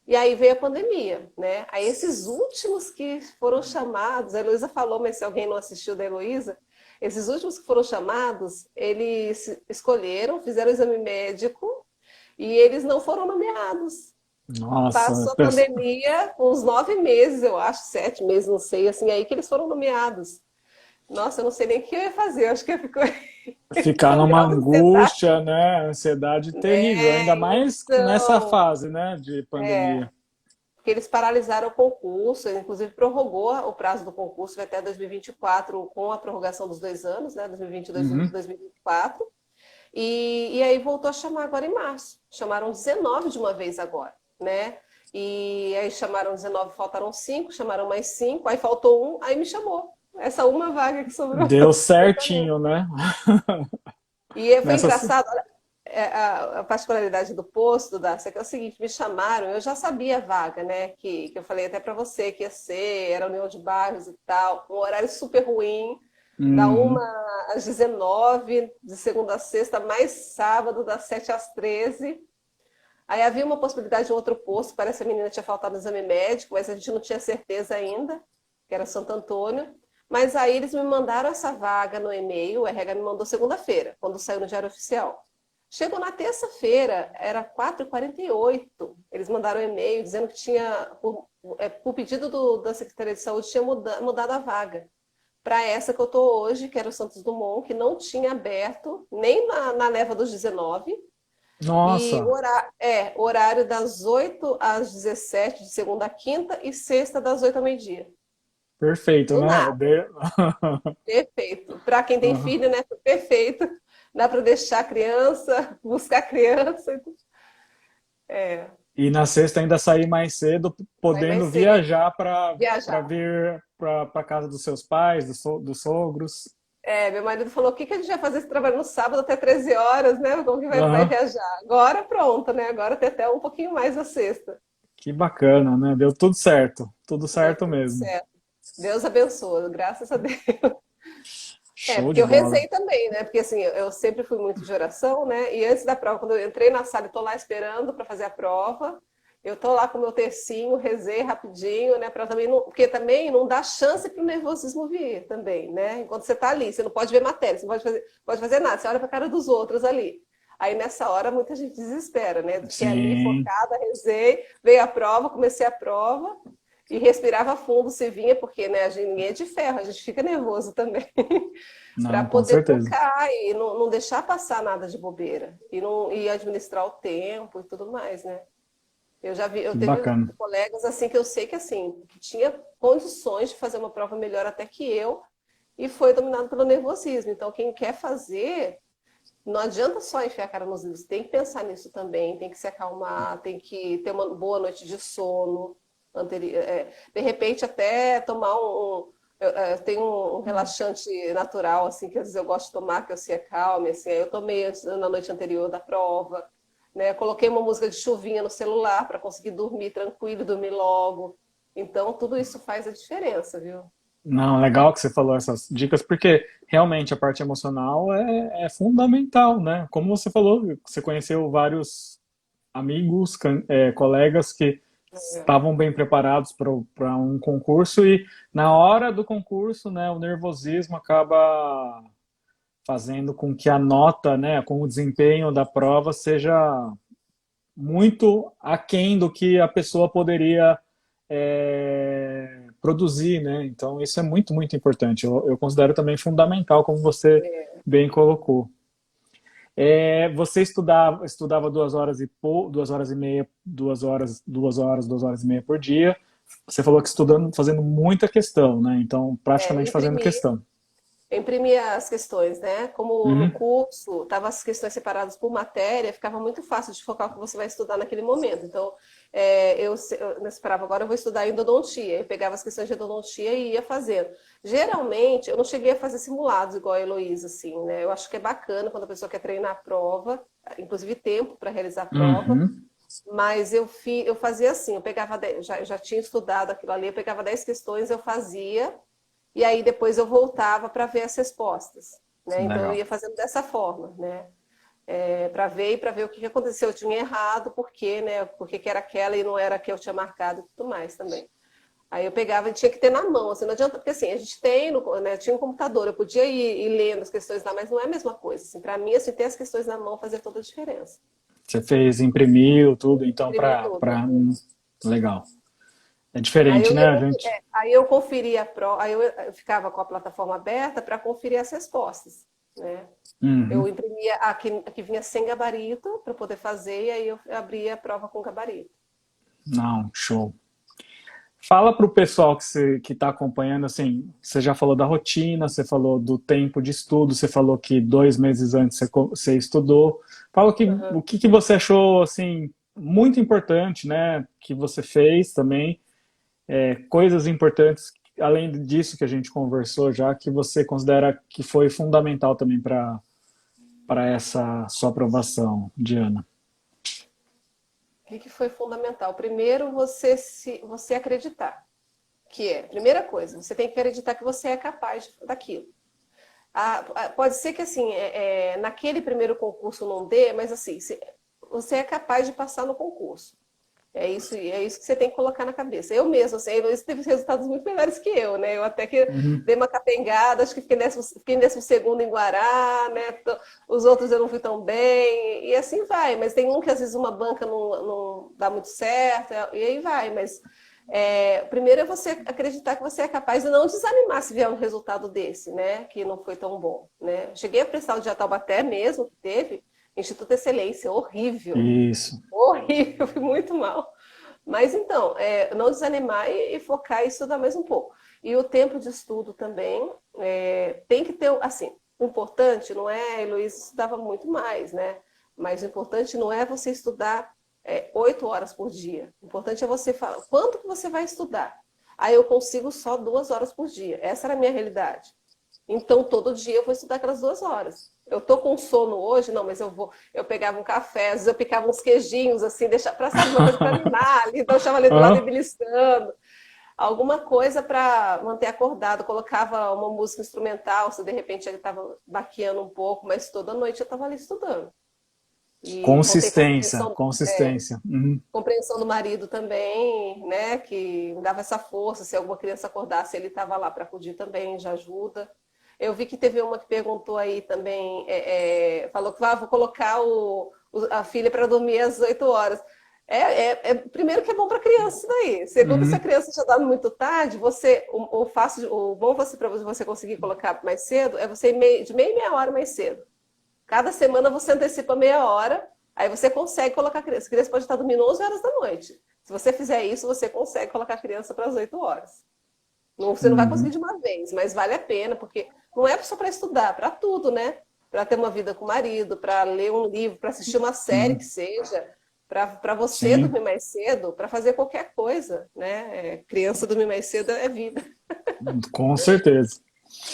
E aí veio a pandemia, né? Aí esses últimos que foram chamados, a Heloísa falou, mas se alguém não assistiu da Heloísa, esses últimos que foram chamados, eles escolheram, fizeram o exame médico e eles não foram nomeados. Nossa, Passou a pandemia, uns 9 meses, eu acho, 7 meses, não sei, assim, aí que eles foram nomeados. Nossa, eu não sei nem o que eu ia fazer, eu acho que eu fico ficar com um numa grau de ansiedade. angústia, né? Ansiedade terrível, ainda É, mais nessa então, fase, né, de pandemia. porque eles paralisaram o concurso, inclusive prorrogou o prazo do concurso, vai até 2024, com a prorrogação dos 2 anos, né, 2022 e Uhum. 2024. E aí voltou a chamar agora em março. Chamaram 19 de uma vez agora, né? E aí chamaram 19, faltaram 5, chamaram mais 5, aí faltou um, aí me chamou. Essa uma vaga que sobrou. Deu certinho, né? E foi Nessa. engraçado, a particularidade do posto, Darcy, é que é o seguinte, me chamaram, eu já sabia a vaga, né? Que eu falei até para você que ia ser, era União de Bairros e tal, um horário super ruim, da Uhum. 1 às 19, de segunda a sexta, mais sábado, das 7 às 13. Aí havia uma possibilidade de um outro posto, parece que a menina tinha faltado no exame médico, mas a gente não tinha certeza ainda, que era Santo Antônio. Mas aí eles me mandaram essa vaga no e-mail, o RH me mandou segunda-feira, quando saiu no Diário Oficial. Chegou na terça-feira, era 4h48. Eles mandaram um e-mail dizendo que tinha, por pedido da Secretaria de Saúde, tinha mudado a vaga para essa que eu estou hoje, que era o Santos Dumont, que não tinha aberto nem na leva dos 19. E Nossa, o horário das 8 às 17, de segunda a quinta, e sexta das 8 ao meio-dia. perfeito, Do né? nada, perfeito. Para quem tem Uhum. filho, né? Perfeito. Dá para deixar a criança, buscar a criança. É, E na sexta ainda sair mais cedo, aí vai podendo ser viajar para viajar. vir para casa dos seus pais, dos sogros. Meu marido falou: o que que a gente vai fazer esse trabalho no sábado até 13 horas, né? Como que vai Aham. viajar? Agora pronto, né? Agora tem até um pouquinho mais na sexta. Que bacana, né? Deu tudo Deu certo tudo mesmo. certo. Deus abençoa, graças a Deus. Show Porque de eu bola. rezei também, né? Porque assim, eu sempre fui muito de oração, né? E antes da prova, quando eu entrei na sala e tô lá esperando para fazer a prova, eu tô lá com o meu tercinho, rezei rapidinho, né? Para também não, porque também não dá chance para o nervosismo vir também, né? Enquanto você tá ali, você não pode ver matéria, você não pode fazer nada, você olha para a cara dos outros ali. Aí nessa hora muita gente desespera, né? Fiquei ali Sim, focada, rezei, veio a prova, comecei a prova e respirava fundo se vinha, porque né, a gente, ninguém é de ferro, a gente fica nervoso também. Para não, com poder certeza. focar e não deixar passar nada de bobeira e administrar o tempo e tudo mais, né? Eu Que teve bacana. colegas assim que eu sei que assim que tinha condições de fazer uma prova melhor até que eu e foi dominado pelo nervosismo. Então quem quer fazer não adianta só enfiar a cara nos livros, tem que pensar nisso também, tem que se acalmar, tem que ter uma boa noite de sono anterior, de repente até tomar eu tenho um relaxante natural assim que às vezes eu gosto de tomar que eu se acalme assim, aí eu tomei na noite anterior da prova, né? Coloquei uma música de chuvinha no celular para conseguir dormir tranquilo, dormir logo. Então tudo isso faz a diferença, viu? Não, legal que você falou essas dicas, porque realmente a parte emocional é fundamental, né? Como você falou, você conheceu vários amigos, colegas que estavam bem preparados para um concurso e na hora do concurso, né, o nervosismo acaba fazendo com que a nota, né, com o desempenho da prova seja muito aquém do que a pessoa poderia produzir, né? Então isso é muito importante. Eu considero também fundamental, como você bem colocou. Você estudava 2 horas e 2 horas e meia, 2 horas e meia por dia. Você falou que estudando, fazendo muita questão, né? Então praticamente fazendo Imprimir. questão. Eu imprimia as questões, né? Como no Uhum, curso estavam as questões separadas por matéria, ficava muito fácil de focar o que você vai estudar naquele momento. Então, nessa prova agora eu vou estudar endodontia. Eu pegava as questões de endodontia e ia fazendo. Geralmente, eu não cheguei a fazer simulados igual a Heloísa, assim, né? Eu acho que é bacana quando a pessoa quer treinar a prova, inclusive tempo para realizar a prova. uhum. Mas eu fazia assim, eu pegava, já tinha estudado aquilo ali, eu pegava 10 questões, eu fazia. e aí depois eu voltava para ver as respostas, né? Então eu Legal. ia fazendo dessa forma, né? Para ver e para ver o que aconteceu. Eu tinha errado, por quê, né? Por que que era aquela e não era a que eu tinha marcado e tudo mais também. Aí eu pegava e tinha que ter na mão, assim, não adianta, porque assim, a gente tem, né, tinha um computador, eu podia ir lendo as questões lá, mas não é a mesma coisa. Assim, para mim, assim, ter as questões na mão fazia toda a diferença. Você fez, imprimiu tudo, então, Imprimir tudo. legal. É Aí diferente, eu né, ia, a gente? aí eu conferia a prova, aí eu ficava com a plataforma aberta para conferir as respostas, né? Eu Uhum. imprimia a que vinha sem gabarito para poder fazer, e aí eu abria a prova com gabarito. Não, show. Fala para o pessoal que está acompanhando, assim, você já falou da rotina, você falou do tempo de estudo, você falou que 2 meses antes você estudou. Fala Uhum. o que que você achou, assim, muito importante, né, que você fez também, coisas importantes, além disso que a gente conversou já, que você considera que foi fundamental também para essa sua aprovação, Diana. O que foi fundamental? Primeiro, você acreditar, que é, primeira coisa, você tem que acreditar que você é capaz daquilo. Pode ser que assim, naquele primeiro concurso não dê, mas assim, você é capaz de passar no concurso. É isso que você tem que colocar na cabeça. Eu mesmo, assim, a Heloísa teve resultados muito melhores que eu, né? Eu até que Uhum. dei uma capengada, acho que fiquei em 12º em Guará, né? Os outros eu não fui tão bem, e assim vai. Mas tem um que às vezes uma banca não dá muito certo, e aí vai. Mas primeiro é você acreditar que você é capaz de não desanimar se vier um resultado desse, né? Que não foi tão bom, né? Cheguei a prestar o de Taubaté mesmo, que teve, Instituto de Excelência, horrível. Isso. Horrível, fui muito mal. Mas então, não desanimar e focar e estudar mais um pouco. E o tempo de estudo também tem que ter, assim, o importante não é, a Heloísa estudava muito mais, né? Mas o importante não é você estudar 8 horas por dia. O importante é você falar quanto que você vai estudar. Aí eu consigo só 2 horas por dia. Essa era a minha realidade. Então, todo dia eu vou estudar aquelas 2 horas. Eu tô com sono hoje, não, mas eu pegava um café, às vezes eu picava uns queijinhos, assim, deixar, pra, sabe, uma coisa para animar ali, então eu estava ali do lado e Aham. beliscando. Alguma coisa para manter acordado, colocava uma música instrumental, se de repente ele estava baqueando um pouco, mas toda noite eu estava ali estudando. E vão ter Consistência, consistência. Uhum. compreensão do marido também, né, que me dava essa força, se alguma criança acordasse, ele estava lá para acudir também, já ajuda. Eu vi que teve uma que perguntou aí também, falou que vou colocar a filha para dormir às 8 horas. Primeiro que é bom para criança isso daí. Segundo, se a Uhum. criança já dorme muito tarde, o bom para você conseguir colocar mais cedo é você de meia e meia hora mais cedo. Cada semana você antecipa meia hora, aí você consegue colocar a criança. A criança pode estar dormindo 11 horas da noite. Se você fizer isso, você consegue colocar a criança para as 8 horas. Não, você não vai conseguir Uhum. de uma vez, mas vale a pena, porque não é só para estudar, para tudo, né? Para ter uma vida com o marido, para ler um livro, para assistir uma série que Uhum. seja, para você Sim, dormir mais cedo, para fazer qualquer coisa, né? Criança dormir mais cedo é vida, com certeza.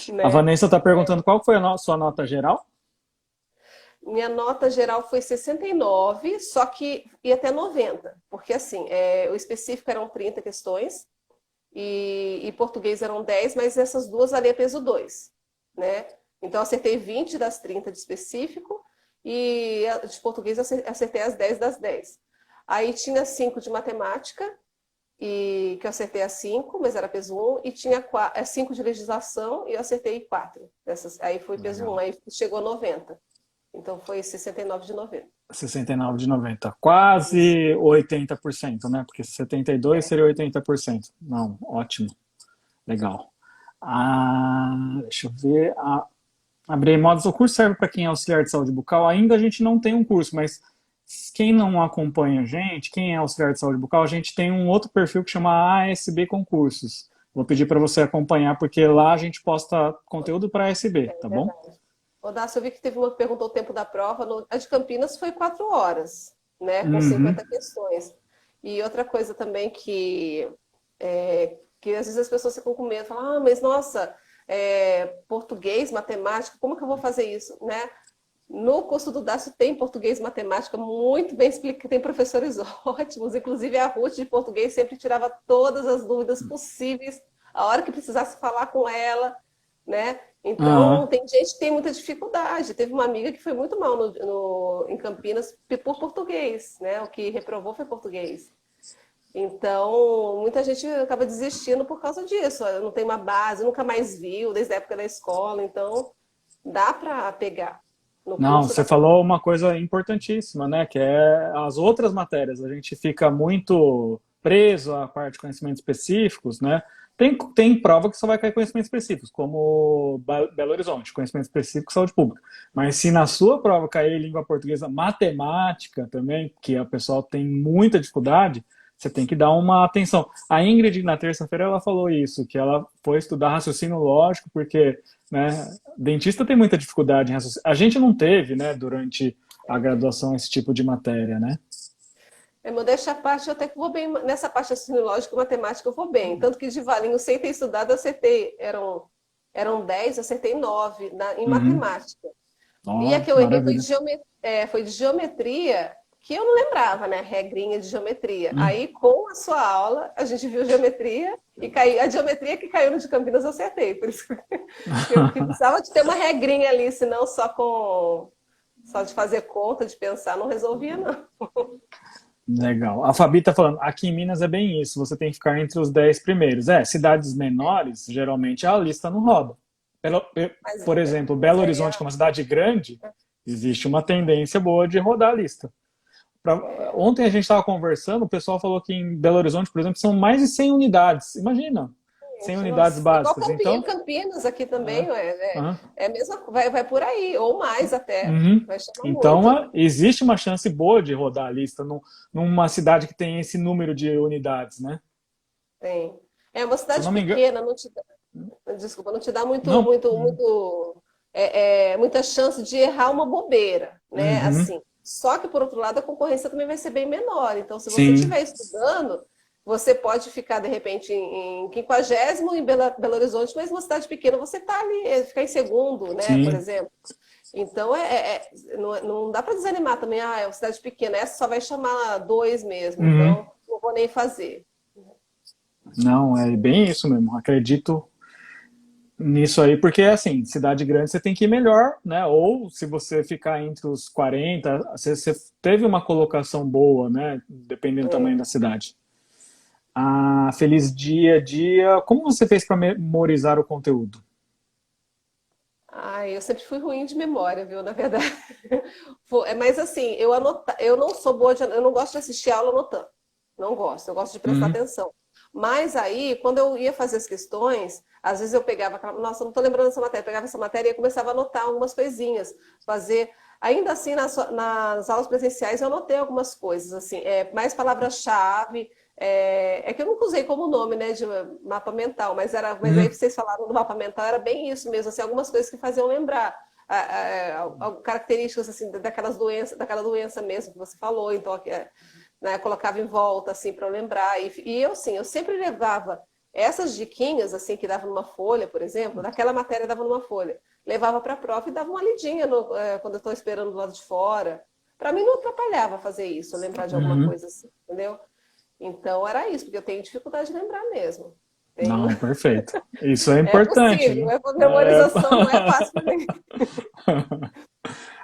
A né? Vanessa está perguntando qual foi a sua nota geral? Minha nota geral foi 69, só que ia até 90, porque assim, o específico eram 30 questões e português eram 10, mas essas duas valia peso 2, né? Então eu acertei 20 das 30 de específico e de português eu acertei as 10 das 10. Aí tinha 5 de matemática, e que eu acertei as 5, mas era peso 1, e tinha 5 de legislação e eu acertei 4. Aí foi peso 1, Legal. aí chegou a 90. Então foi 69 de 90. 69 de 90. Isso. Quase 80%, né? Porque 72 É. seria 80%. Não, ótimo. Legal. Deixa eu ver. Abrir modos, o curso serve para quem é auxiliar de saúde bucal. Ainda a gente não tem um curso, mas quem não acompanha a gente, quem é auxiliar de saúde bucal, a gente tem um outro perfil que chama ASB Concursos. Vou pedir para você acompanhar, porque lá a gente posta conteúdo para ASB, tá bom? O Dácio, eu vi que teve uma que perguntou o tempo da prova. A de Campinas foi 4 horas, né? Com Uhum. 50 questões. E outra coisa também que às vezes as pessoas ficam com medo, falam, mas nossa, português, matemática, como que eu vou fazer isso, né? No curso do Dácio tem português e matemática muito bem explicado, tem professores ótimos, inclusive a Ruth de português sempre tirava todas as dúvidas possíveis a hora que precisasse falar com ela, né? Então, Aham. tem gente que tem muita dificuldade. Teve uma amiga que foi muito mal em Campinas por português, né? O que reprovou foi português. Então, muita gente acaba desistindo por causa disso. Não tem uma base, nunca mais viu, desde a época da escola. Então, dá para pegar. No Não, curso você dá para falou uma coisa importantíssima, né? Que é as outras matérias. A gente fica muito preso à parte de conhecimentos específicos, né? Tem prova que só vai cair conhecimentos específicos, como Belo Horizonte, conhecimento específico, saúde pública. Mas se na sua prova cair língua portuguesa, matemática também, que a pessoa tem muita dificuldade, você tem que dar uma atenção. A Ingrid, na terça-feira, ela falou isso, que ela foi estudar raciocínio lógico, porque, né, dentista tem muita dificuldade em raciocínio. A gente não teve, né, durante a graduação esse tipo de matéria, né? modéstia à parte, eu até que vou bem. Nessa parte assim, lógica e matemática, eu vou bem. Tanto que de Valinho, sem ter estudado, eu acertei. Eram 10, eu acertei 9 em Uhum. matemática. E a Ó, que eu errei maravilha. foi de geometria, que eu não lembrava, né? Regrinha de geometria. Hum. Aí, com a sua aula, a gente viu geometria e caiu, a geometria que caiu no de Campinas eu acertei. Por isso que eu que precisava de ter uma regrinha ali, senão só de fazer conta, de pensar, não resolvia, não. Legal. A Fabi tá falando, aqui em Minas é bem isso, você tem que ficar entre os 10 primeiros. É, cidades menores, geralmente a lista não roda. Mas, Por exemplo, mas Belo aí Horizonte, que é uma cidade grande, existe uma tendência boa de rodar a lista. Ontem a gente estava conversando, o pessoal falou que em Belo Horizonte, por exemplo, são mais de 100 unidades. Imagina, 100 gente, unidades nossa, igual básicas. Então, Campinas aqui também, é, é, é mesmo, vai por aí, ou mais até, uhum. vai chamar Então muito. existe uma chance boa de rodar a lista numa cidade que tem esse número de unidades, né? Tem. É uma Se eu cidade não me engano. pequena, desculpa, não te dá Não. muita chance de errar uma bobeira, né? Uhum. Assim. Só que, por outro lado, a concorrência também vai ser bem menor. Então, se você Sim, estiver estudando, você pode ficar, de repente, em 50º em Belo Horizonte, mas numa cidade pequena você está ali, ficar em segundo, né? Por sim. exemplo. Então, não dá para desanimar também. Ah, é uma cidade pequena, essa só vai chamar dois mesmo, Uhum. então não vou nem fazer. Não, é bem isso mesmo. Acredito nisso aí, porque assim, cidade grande você tem que ir melhor, né? Ou se você ficar entre os 40, você teve uma colocação boa, né? Dependendo do tamanho É. da cidade. Ah, feliz dia a dia. Como você fez para memorizar o conteúdo? Ai, eu sempre fui ruim de memória, viu? Na verdade. Mas assim, eu não sou boa eu não gosto de assistir aula anotando. Não gosto, eu gosto de prestar Uhum. atenção. Mas aí, quando eu ia fazer as questões, às vezes eu pegava aquela, nossa, eu não estou lembrando dessa matéria, eu pegava essa matéria e começava a anotar algumas coisinhas, fazer. Ainda assim, nas aulas presenciais eu anotei algumas coisas, assim, mais palavra-chave. Que eu nunca usei como nome, né, de mapa mental, mas aí Uhum. vocês falaram do mapa mental, era bem isso mesmo, assim, algumas coisas que faziam lembrar, características assim daquela doença mesmo que você falou, então né, colocava em volta assim para eu lembrar e eu sim, eu sempre levava essas diquinhas assim que dava numa folha, por exemplo, daquela matéria dava numa folha, levava para a prova e dava uma lidinha quando eu estou esperando do lado de fora. Para mim não atrapalhava fazer isso, lembrar de alguma Uhum. coisa assim, entendeu? Então era isso, porque eu tenho dificuldade de lembrar mesmo. Tenho... Não, perfeito. Isso é É importante, possível, né? a É... memorização não é fácil para mim.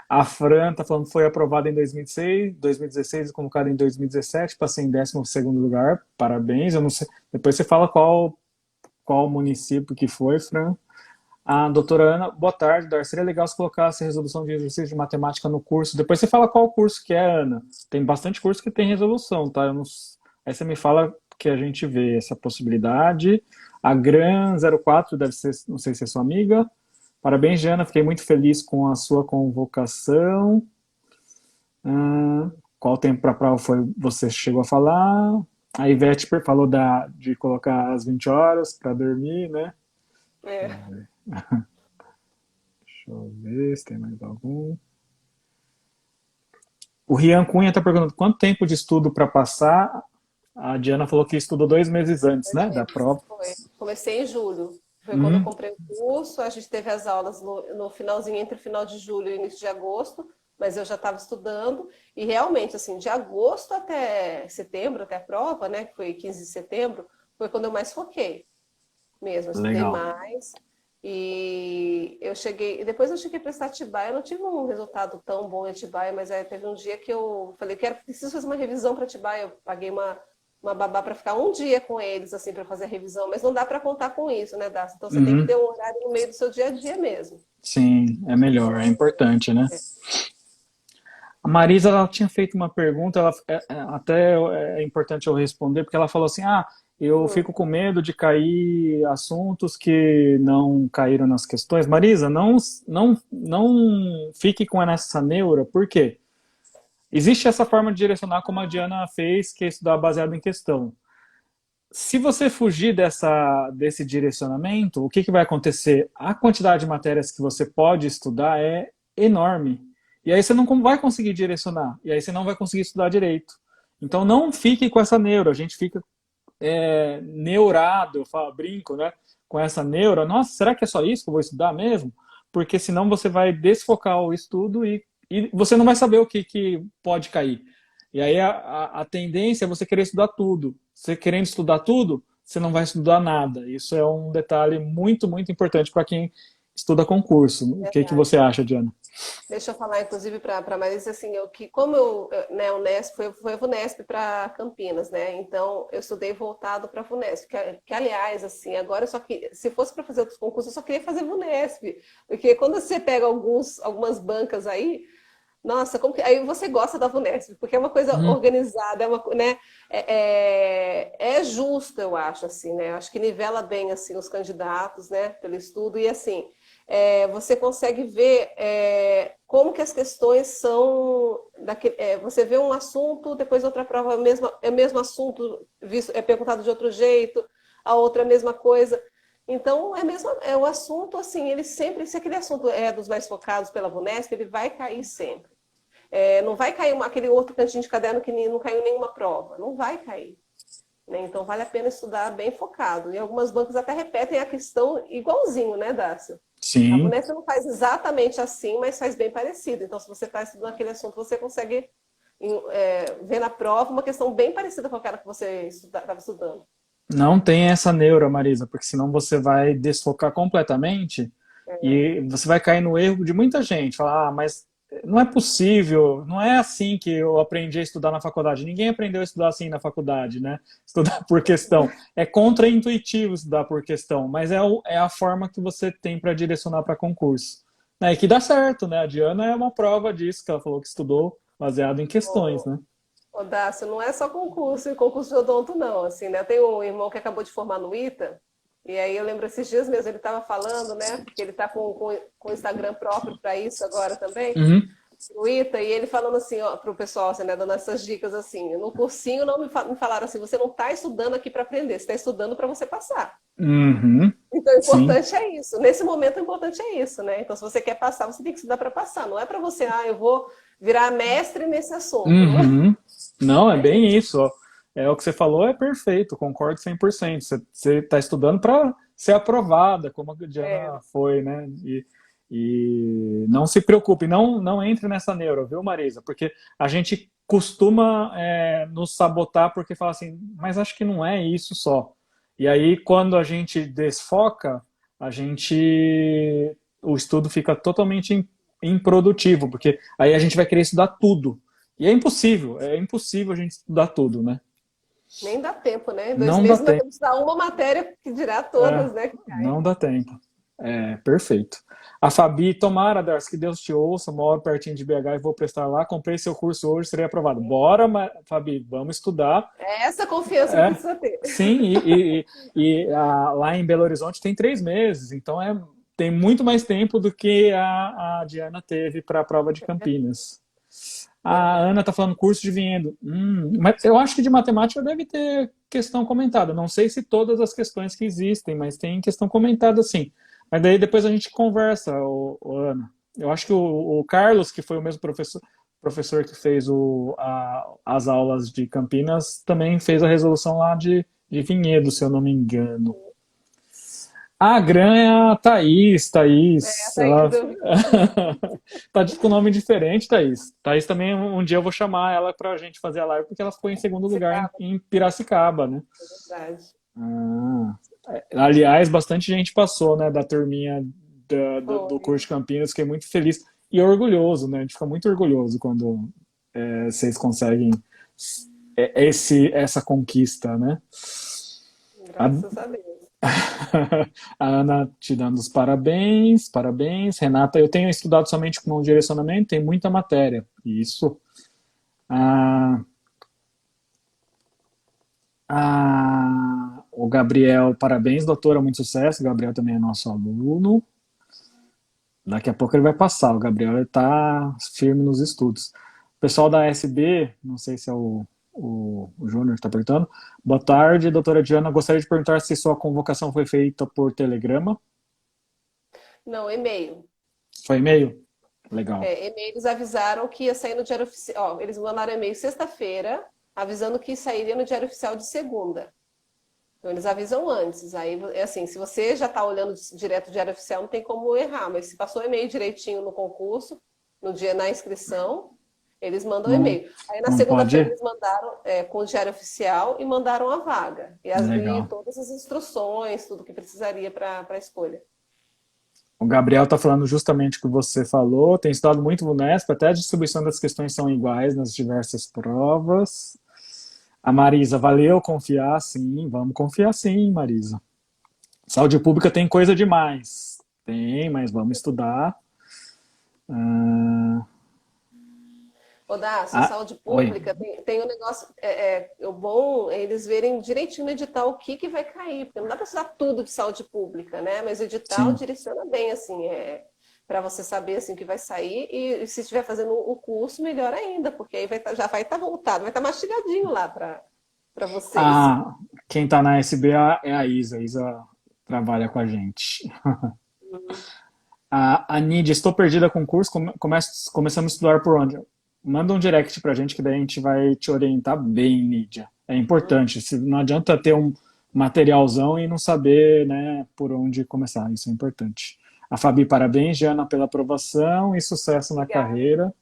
A Fran tá falando que foi aprovada em 2006, 2016 e colocada em 2017, passei em 12º lugar. Parabéns. Eu não sei. Depois você fala qual município que foi, Fran. A doutora Ana, boa tarde, Dar. Seria legal se colocasse resolução de exercício de matemática no curso. Depois você fala qual curso que é, Ana. Tem bastante curso que tem resolução, tá? Aí você me fala que a gente vê essa possibilidade. A Gran 04 deve ser, não sei se é sua amiga. Parabéns, Jana. Fiquei muito feliz com a sua convocação. Qual tempo para a prova foi você chegou a falar? A Ivete falou de colocar às 20 horas para dormir, né? É. Deixa eu ver se tem mais algum. O Rian Cunha está perguntando quanto tempo de estudo para passar. A Diana falou que estudou 2 meses antes, né, da prova. Foi. Comecei em julho. Foi quando eu Hum, comprei o curso. A gente teve as aulas no finalzinho, entre o final de julho e início de agosto, mas eu já estava estudando. E realmente, assim, de agosto até setembro, até a prova, né, que foi 15 de setembro, foi quando eu mais foquei. mesmo, eu estudei Legal. mais. Depois eu cheguei para prestar Atibaia, eu não tive um resultado tão bom em Atibaia, mas aí teve um dia que eu falei, preciso fazer uma revisão para Atibaia, eu paguei uma babá para ficar um dia com eles, assim, para fazer a revisão, mas não dá para contar com isso, né, Darcy? Então você tem que Uhum. ter um horário no meio do seu dia a dia mesmo. Sim, é melhor, é importante, né? É. A Marisa, ela tinha feito uma pergunta, até é importante eu responder, porque ela falou assim, eu Hum. fico com medo de cair assuntos que não caíram nas questões. Marisa, não fique com essa neura, por quê? Existe essa forma de direcionar como a Diana fez, que é estudar baseado em questão. Se você fugir desse direcionamento, o que vai acontecer? A quantidade de matérias que você pode estudar é enorme. E aí você não vai conseguir direcionar. E aí você não vai conseguir estudar direito. Então não fique com essa neura. A gente fica neurado, eu falo, brinco, né? Com essa neura. Nossa, será que é só isso que eu vou estudar mesmo? Porque senão você vai desfocar o estudo e você não vai saber o que pode cair. E aí a tendência é você querer estudar tudo. Você querendo estudar tudo, você não vai estudar nada. Isso é um detalhe muito, muito importante para quem estuda concurso. O que Verdade. você acha, Diana? Deixa eu falar, inclusive, para a Marisa, assim, como eu, né, Unesp, foi a VUNESP para Campinas, né? Então, eu estudei voltado para a VUNESP, aliás, assim, agora eu só que, se fosse para fazer outros concursos, eu só queria fazer VUNESP, porque quando você pega algumas bancas aí, nossa, aí você gosta da VUNESP, porque é uma coisa Uhum. organizada, né? É justo, eu acho, assim, né? Eu acho que nivela bem, assim, os candidatos, né, pelo estudo, e assim você consegue ver como que as questões são. Você vê um assunto, depois outra prova é o mesmo assunto, é perguntado de outro jeito, a outra é a mesma coisa. Então, é o assunto, assim, ele sempre, se aquele assunto é dos mais focados pela VUNESP, ele vai cair sempre. Não vai cair aquele outro cantinho de caderno que não caiu nenhuma prova. Não vai cair. Né? Então, vale a pena estudar bem focado. E algumas bancas até repetem a questão igualzinho, né, Dácio? A Sim. Vunesp não faz exatamente assim, mas faz bem parecido. Então, se você está estudando aquele assunto, você consegue ver na prova uma questão bem parecida com aquela que você estava estudando. Não tem essa neura, Marisa, porque senão você vai desfocar completamente É, e você vai cair no erro de muita gente. Falar, mas não é possível, não é assim que eu aprendi a estudar na faculdade. Ninguém aprendeu a estudar assim na faculdade, né? Estudar por questão. É contraintuitivo estudar por questão, mas é a forma que você tem para direcionar para concurso. Né? E que dá certo, né? A Diana é uma prova disso, que ela falou que estudou baseado em questões, o, né? o Dácio, não é só concurso e concurso de odonto, não. Assim, né? Eu tenho um irmão que acabou de formar no ITA, e aí eu lembro esses dias mesmo, ele estava falando, né? Porque ele está com o Instagram próprio para isso agora também. Uhum. O Ita, e ele falando assim, ó, pro pessoal, assim, né, dando essas dicas assim, no cursinho não me falaram assim, você não está estudando aqui para aprender, você está estudando para você passar. Uhum. Então, o Sim. importante é isso. Nesse momento, o importante é isso, né? Então, se você quer passar, você tem que estudar para passar. Não é para você, eu vou virar mestre nesse assunto. Não é, Uhum. Não, é é bem isso. isso. Ó. É o que você falou, é perfeito, concordo 100%. Você está estudando para ser aprovada, como a É, Diana foi, né? E não se preocupe, não entre nessa neura, viu, Marisa? Porque a gente costuma nos sabotar porque fala assim, mas acho que não é isso só. E aí, quando a gente desfoca, o estudo fica totalmente improdutivo, porque aí a gente vai querer estudar tudo. E é impossível a gente estudar tudo, né? nem dá tempo, né? Em dois Não dá meses ainda tempo. temos que dar uma matéria que dirá É, todas, né? Que não caem. dá tempo. É, perfeito. A Fabi, tomara, Darcy, que Deus te ouça, moro pertinho de BH e vou prestar lá. Comprei seu curso hoje, serei aprovado. Bora, Fabi, vamos estudar. É essa confiança que É, precisa ter. sim, lá em Belo Horizonte tem 3 meses, então tem muito mais tempo do que a Diana teve para a prova de Campinas. A Verdade. Ana está falando curso de vinhedo. Mas eu acho que de matemática deve ter questão comentada. Não sei se todas as questões que existem, mas tem questão comentada sim. Mas daí depois a gente conversa, Ana. Eu acho que o Carlos, que foi o mesmo professor que fez as aulas de Campinas, também fez a resolução lá de vinhedo, se eu não me engano. A Gran é a Thaís. Essa aí Ela do... tá com nome diferente, Thaís. Thaís também, um dia eu vou chamar ela pra gente fazer a live, porque ela ficou em segundo lugar em Piracicaba, né? É verdade. Ah. Aliás, bastante gente passou, né, da turminha do Foi. curso de Campinas, fiquei muito feliz e orgulhoso, né? A gente fica muito orgulhoso quando vocês conseguem essa conquista, né? A, Graças a Deus. a Ana te dando os parabéns, parabéns. Renata, eu tenho estudado somente com direcionamento, tem muita matéria. Isso. Ah, o Gabriel, parabéns, doutora, muito sucesso. O Gabriel também é nosso aluno. Daqui a pouco ele vai passar. O Gabriel está firme nos estudos. O pessoal da SB, não sei se é o Júnior que está perguntando. Boa tarde, doutora Diana. Gostaria de perguntar se sua convocação foi feita por telegrama. Não, e-mail. Foi e-mail? Legal. E-mail, eles avisaram que ia sair no Diário Oficial. Ó, eles mandaram e-mail sexta-feira, avisando que sairia no Diário Oficial de segunda. Então, eles avisam antes. Aí, é assim, se você já está olhando direto o Diário Oficial, não tem como errar. Mas se passou o e-mail direitinho no concurso, no dia na inscrição, eles mandam Não, e-mail. Aí, na não segunda-feira, pode? eles mandaram com o Diário Oficial e mandaram a vaga. E Legal. todas as instruções, tudo que precisaria para a escolha. O Gabriel está falando justamente o que você falou. Tem estudado muito no Unesp, até a distribuição das questões são iguais nas diversas provas. A Marisa, valeu confiar sim, vamos confiar sim, Marisa. Saúde pública tem coisa demais. Tem, mas vamos estudar. Ah, Dácio, saúde oi. pública tem um negócio. O bom é eles verem direitinho no edital o que, que vai cair, porque não dá para estudar tudo de saúde pública, né? Mas o edital Sim. direciona bem, assim, para você saber assim, o que vai sair, e se estiver fazendo o curso, melhor ainda, porque aí já vai estar voltado, vai estar mastigadinho lá para vocês. Ah, quem está na SB é a Isa. A Isa trabalha com a gente. A Nidia, estou perdida com o curso, começamos a estudar por onde? Manda um direct pra gente que daí a gente vai te orientar bem, Nidia. É importante, não adianta ter um materialzão e não saber, né, por onde começar, isso é importante. A Fabi, parabéns, Diana, pela aprovação e sucesso na Obrigada. carreira.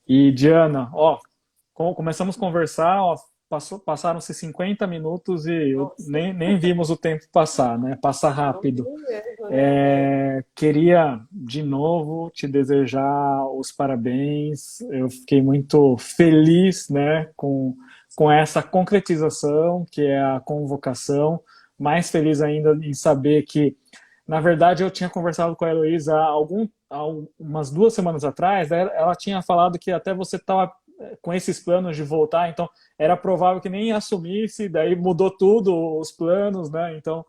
E Diana, ó, começamos a conversar, ó, passaram-se 50 minutos e Nossa, nem vimos o tempo passar, né? Passa não rápido. vi mesmo, né? Queria de novo te desejar os parabéns. Eu fiquei muito feliz, né, com essa concretização, que é a convocação. Mais feliz ainda em saber que, na verdade, eu tinha conversado com a Heloísa há umas 2 semanas atrás. Ela tinha falado que até você estava com esses planos de voltar, então era provável que nem assumisse, daí mudou tudo, os planos, né? Então,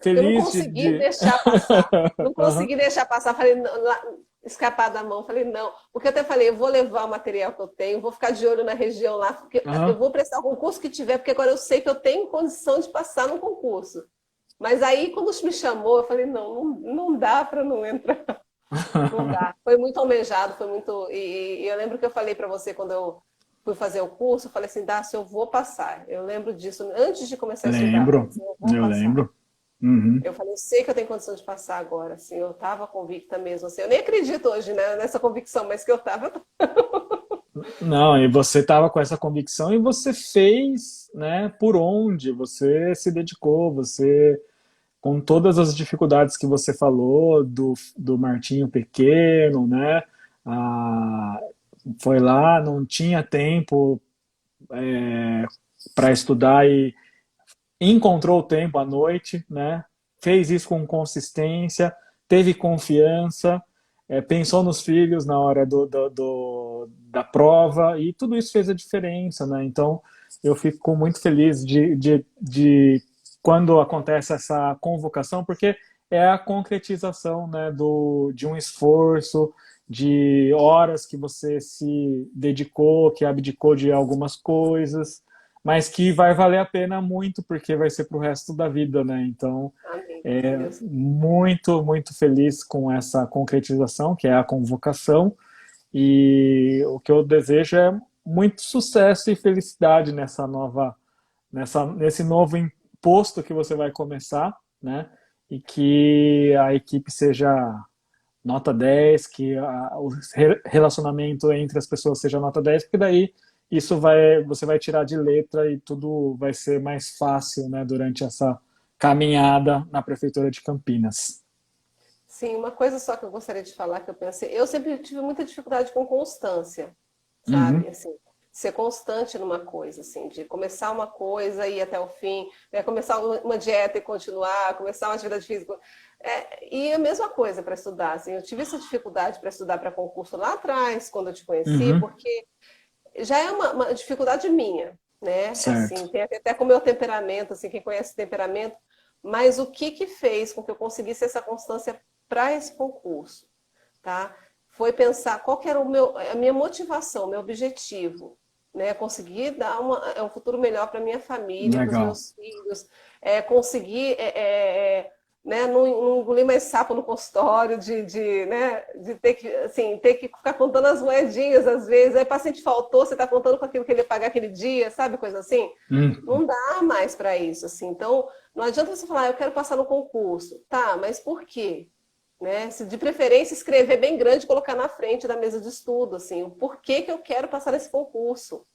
Eu não feliz consegui deixar passar. Não Uhum. consegui deixar passar. Falei, não, escapar da mão. Falei, não. Porque eu até falei, eu vou levar o material que eu tenho, vou ficar de olho na região lá, porque eu Uhum. vou prestar o concurso que tiver, porque agora eu sei que eu tenho condição de passar no concurso. Mas aí, quando me chamou, eu falei, não dá para não entrar. Não dá. Foi muito almejado, foi muito. E eu lembro que eu falei para você quando eu fui fazer o curso, eu falei assim, Dácio, eu vou passar. Eu lembro disso antes de começar a estudar. Eu falei Lembro, assim, eu vou eu passar. lembro. Uhum. Eu falei, eu sei que eu tenho condição de passar agora, assim, eu estava convicta mesmo, assim, eu nem acredito hoje, né, nessa convicção, mas que eu estava. Não, e você estava com essa convicção e você fez, né, por onde, você se dedicou, você, com todas as dificuldades que você falou, do Martinho pequeno, né, ah, foi lá, não tinha tempo para estudar e encontrou o tempo à noite, né? Fez isso com consistência, teve confiança, pensou nos filhos na hora da prova e tudo isso fez a diferença, né? Então eu fico muito feliz de quando acontece essa convocação, porque é a concretização, né, de um esforço, de horas que você se dedicou, que abdicou de algumas coisas, mas que vai valer a pena muito, porque vai ser para o resto da vida, né? Então, Amém, se é Deus quiser. muito, muito feliz com essa concretização, que é a convocação, e o que eu desejo é muito sucesso e felicidade nesse novo imposto que você vai começar, né? E que a equipe seja nota 10, que o relacionamento entre as pessoas seja nota 10, porque daí você vai tirar de letra e tudo vai ser mais fácil, né, durante essa caminhada na Prefeitura de Campinas. Sim, uma coisa só que eu gostaria de falar que eu pensei, eu sempre tive muita dificuldade com constância, sabe? Uhum, Assim, ser constante numa coisa, assim, de começar uma coisa e ir até o fim, né? Começar uma dieta e continuar, começar uma atividade física. E a mesma coisa para estudar, assim, eu tive essa dificuldade para estudar para concurso lá atrás, quando eu te conheci, uhum, porque já é uma dificuldade minha, né? certo. Assim, tem a ver até com o meu temperamento, assim, quem conhece temperamento, mas o que que fez com que eu conseguisse essa constância para esse concurso, tá? Foi pensar qual que era a minha motivação, meu objetivo, né? Conseguir dar um futuro melhor para minha família, para os Legal. meus filhos, conseguir né, não engolir mais sapo no consultório, né, de ter que, assim, ter que ficar contando as moedinhas às vezes. Aí o paciente faltou, você está contando com aquilo que ele ia pagar aquele dia, sabe, coisa assim? Hum, Não dá mais para isso, assim. Então, não adianta você falar, eu quero passar no concurso. Tá, mas por quê? Né? Se de preferência escrever bem grande e colocar na frente da mesa de estudo, assim, o porquê que eu quero passar nesse concurso.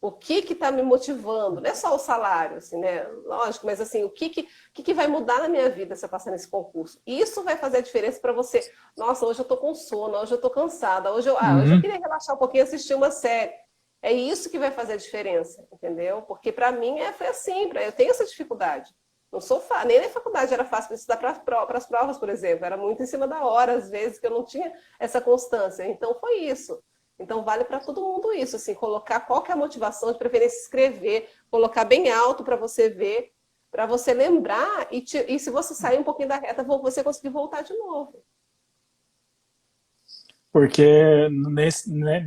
O que está me motivando? Não é só o salário, assim, né? Lógico, mas assim, o que vai mudar na minha vida se eu passar nesse concurso? Isso vai fazer a diferença para você. Nossa, hoje eu estou com sono, hoje eu estou cansada, hoje eu uhum. queria relaxar um pouquinho e assistir uma série. É isso que vai fazer a diferença, entendeu? Porque para mim foi assim, eu tenho essa dificuldade. Não sou nem na faculdade era fácil estudar para as provas, por exemplo. Era muito em cima da hora, às vezes, que eu não tinha essa constância. Então foi isso. Então vale para todo mundo isso, assim, colocar qual que é a motivação, de preferência escrever, colocar bem alto para você ver, para você lembrar e se você sair um pouquinho da reta, você conseguir voltar de novo. Porque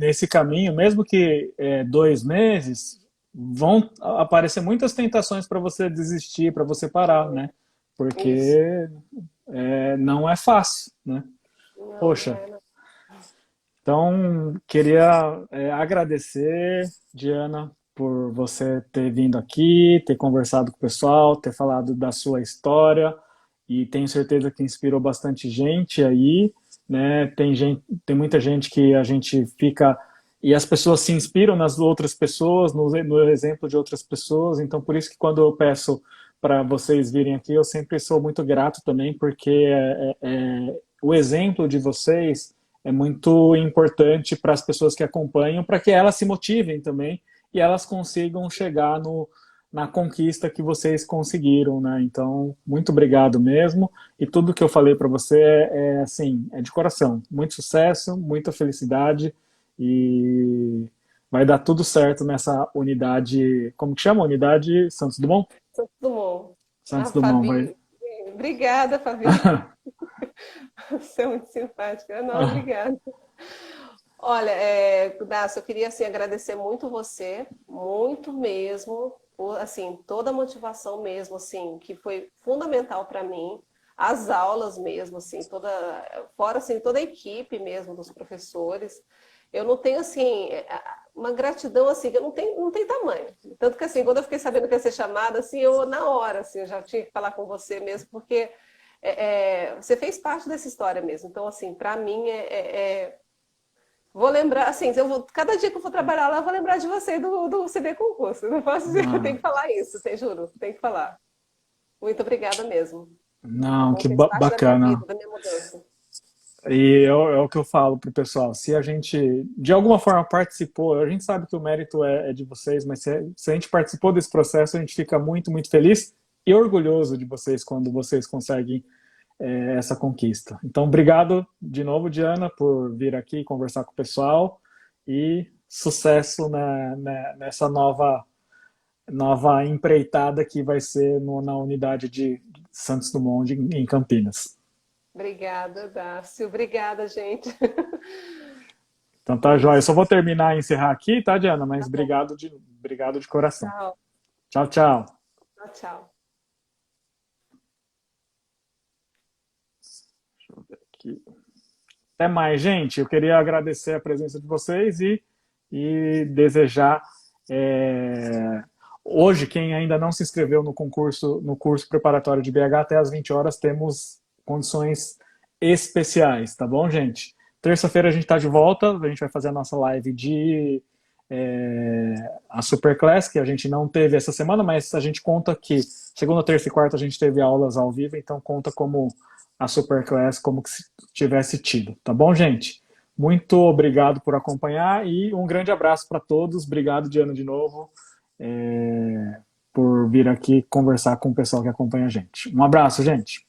nesse caminho, mesmo que 2 meses, vão aparecer muitas tentações para você desistir, para você parar, né? Isso. Porque não é fácil, né? Não, não Poxa, é. Não. então queria agradecer, Diana, por você ter vindo aqui, ter conversado com o pessoal, ter falado da sua história, e tenho certeza que inspirou bastante gente aí, né? Tem muita gente que a gente fica e as pessoas se inspiram nas outras pessoas, no exemplo de outras pessoas. Então, por isso que quando eu peço para vocês virem aqui, eu sempre sou muito grato também, porque o exemplo de vocês é muito importante para as pessoas que acompanham, para que elas se motivem também e elas consigam chegar na conquista que vocês conseguiram, né? Então, muito obrigado mesmo. E tudo que eu falei para você assim, é de coração. Muito sucesso, muita felicidade e vai dar tudo certo nessa unidade, como que chama? Unidade Santos Dumont? Santos Dumont. Santos Dumont vai. Fabi, obrigada, Fabi. Você é muito simpática. Não, obrigada. Olha, Dácio, eu queria assim, agradecer muito você, muito mesmo, por assim, toda a motivação mesmo, assim, que foi fundamental para mim, as aulas mesmo, assim, fora assim, toda a equipe mesmo dos professores. Eu não tenho assim uma gratidão assim que eu não tem tamanho. Tanto que assim, quando eu fiquei sabendo que ia ser chamada, assim, eu na hora assim, eu já tinha que falar com você mesmo, porque você fez parte dessa história mesmo. Então, assim, para mim vou lembrar, assim, cada dia que eu for trabalhar lá, eu vou lembrar de você e do CD Concurso. Eu não posso dizer, eu tenho Ah, que falar isso, juro, tem que falar. Muito obrigada mesmo. Tá não, bom? que Fez parte da minha bacana. vida, da minha mudança. E é o que eu falo pro pessoal. Se a gente, de alguma forma, participou, a gente sabe que o mérito é de vocês, mas se a gente participou desse processo, a gente fica muito, muito feliz e orgulhoso de vocês quando vocês conseguem essa conquista. Então, obrigado de novo, Diana, por vir aqui conversar com o pessoal e sucesso nessa nova empreitada que vai ser na unidade de Santos Dumont em Campinas. Obrigada, Dácio. Obrigada, gente. Então tá, É joia. Eu só isso. vou terminar e encerrar aqui, tá, Diana? Mas Tá bom. obrigado de coração. Tchau. Tchau, tchau. Tchau, tchau. Aqui. Até mais, gente. Eu queria agradecer a presença de vocês e desejar. Hoje, quem ainda não se inscreveu no curso preparatório de BH, até às 20 horas temos condições especiais, tá bom, gente? Terça-feira a gente está de volta, a gente vai fazer a nossa live a Superclass, que a gente não teve essa semana, mas a gente conta que segunda, terça e quarta a gente teve aulas ao vivo, então conta como a Superclass, como que se tivesse tido. Tá bom, gente? Muito obrigado por acompanhar e um grande abraço para todos. Obrigado, Diana, de novo, por vir aqui conversar com o pessoal que acompanha a gente. Um abraço, gente.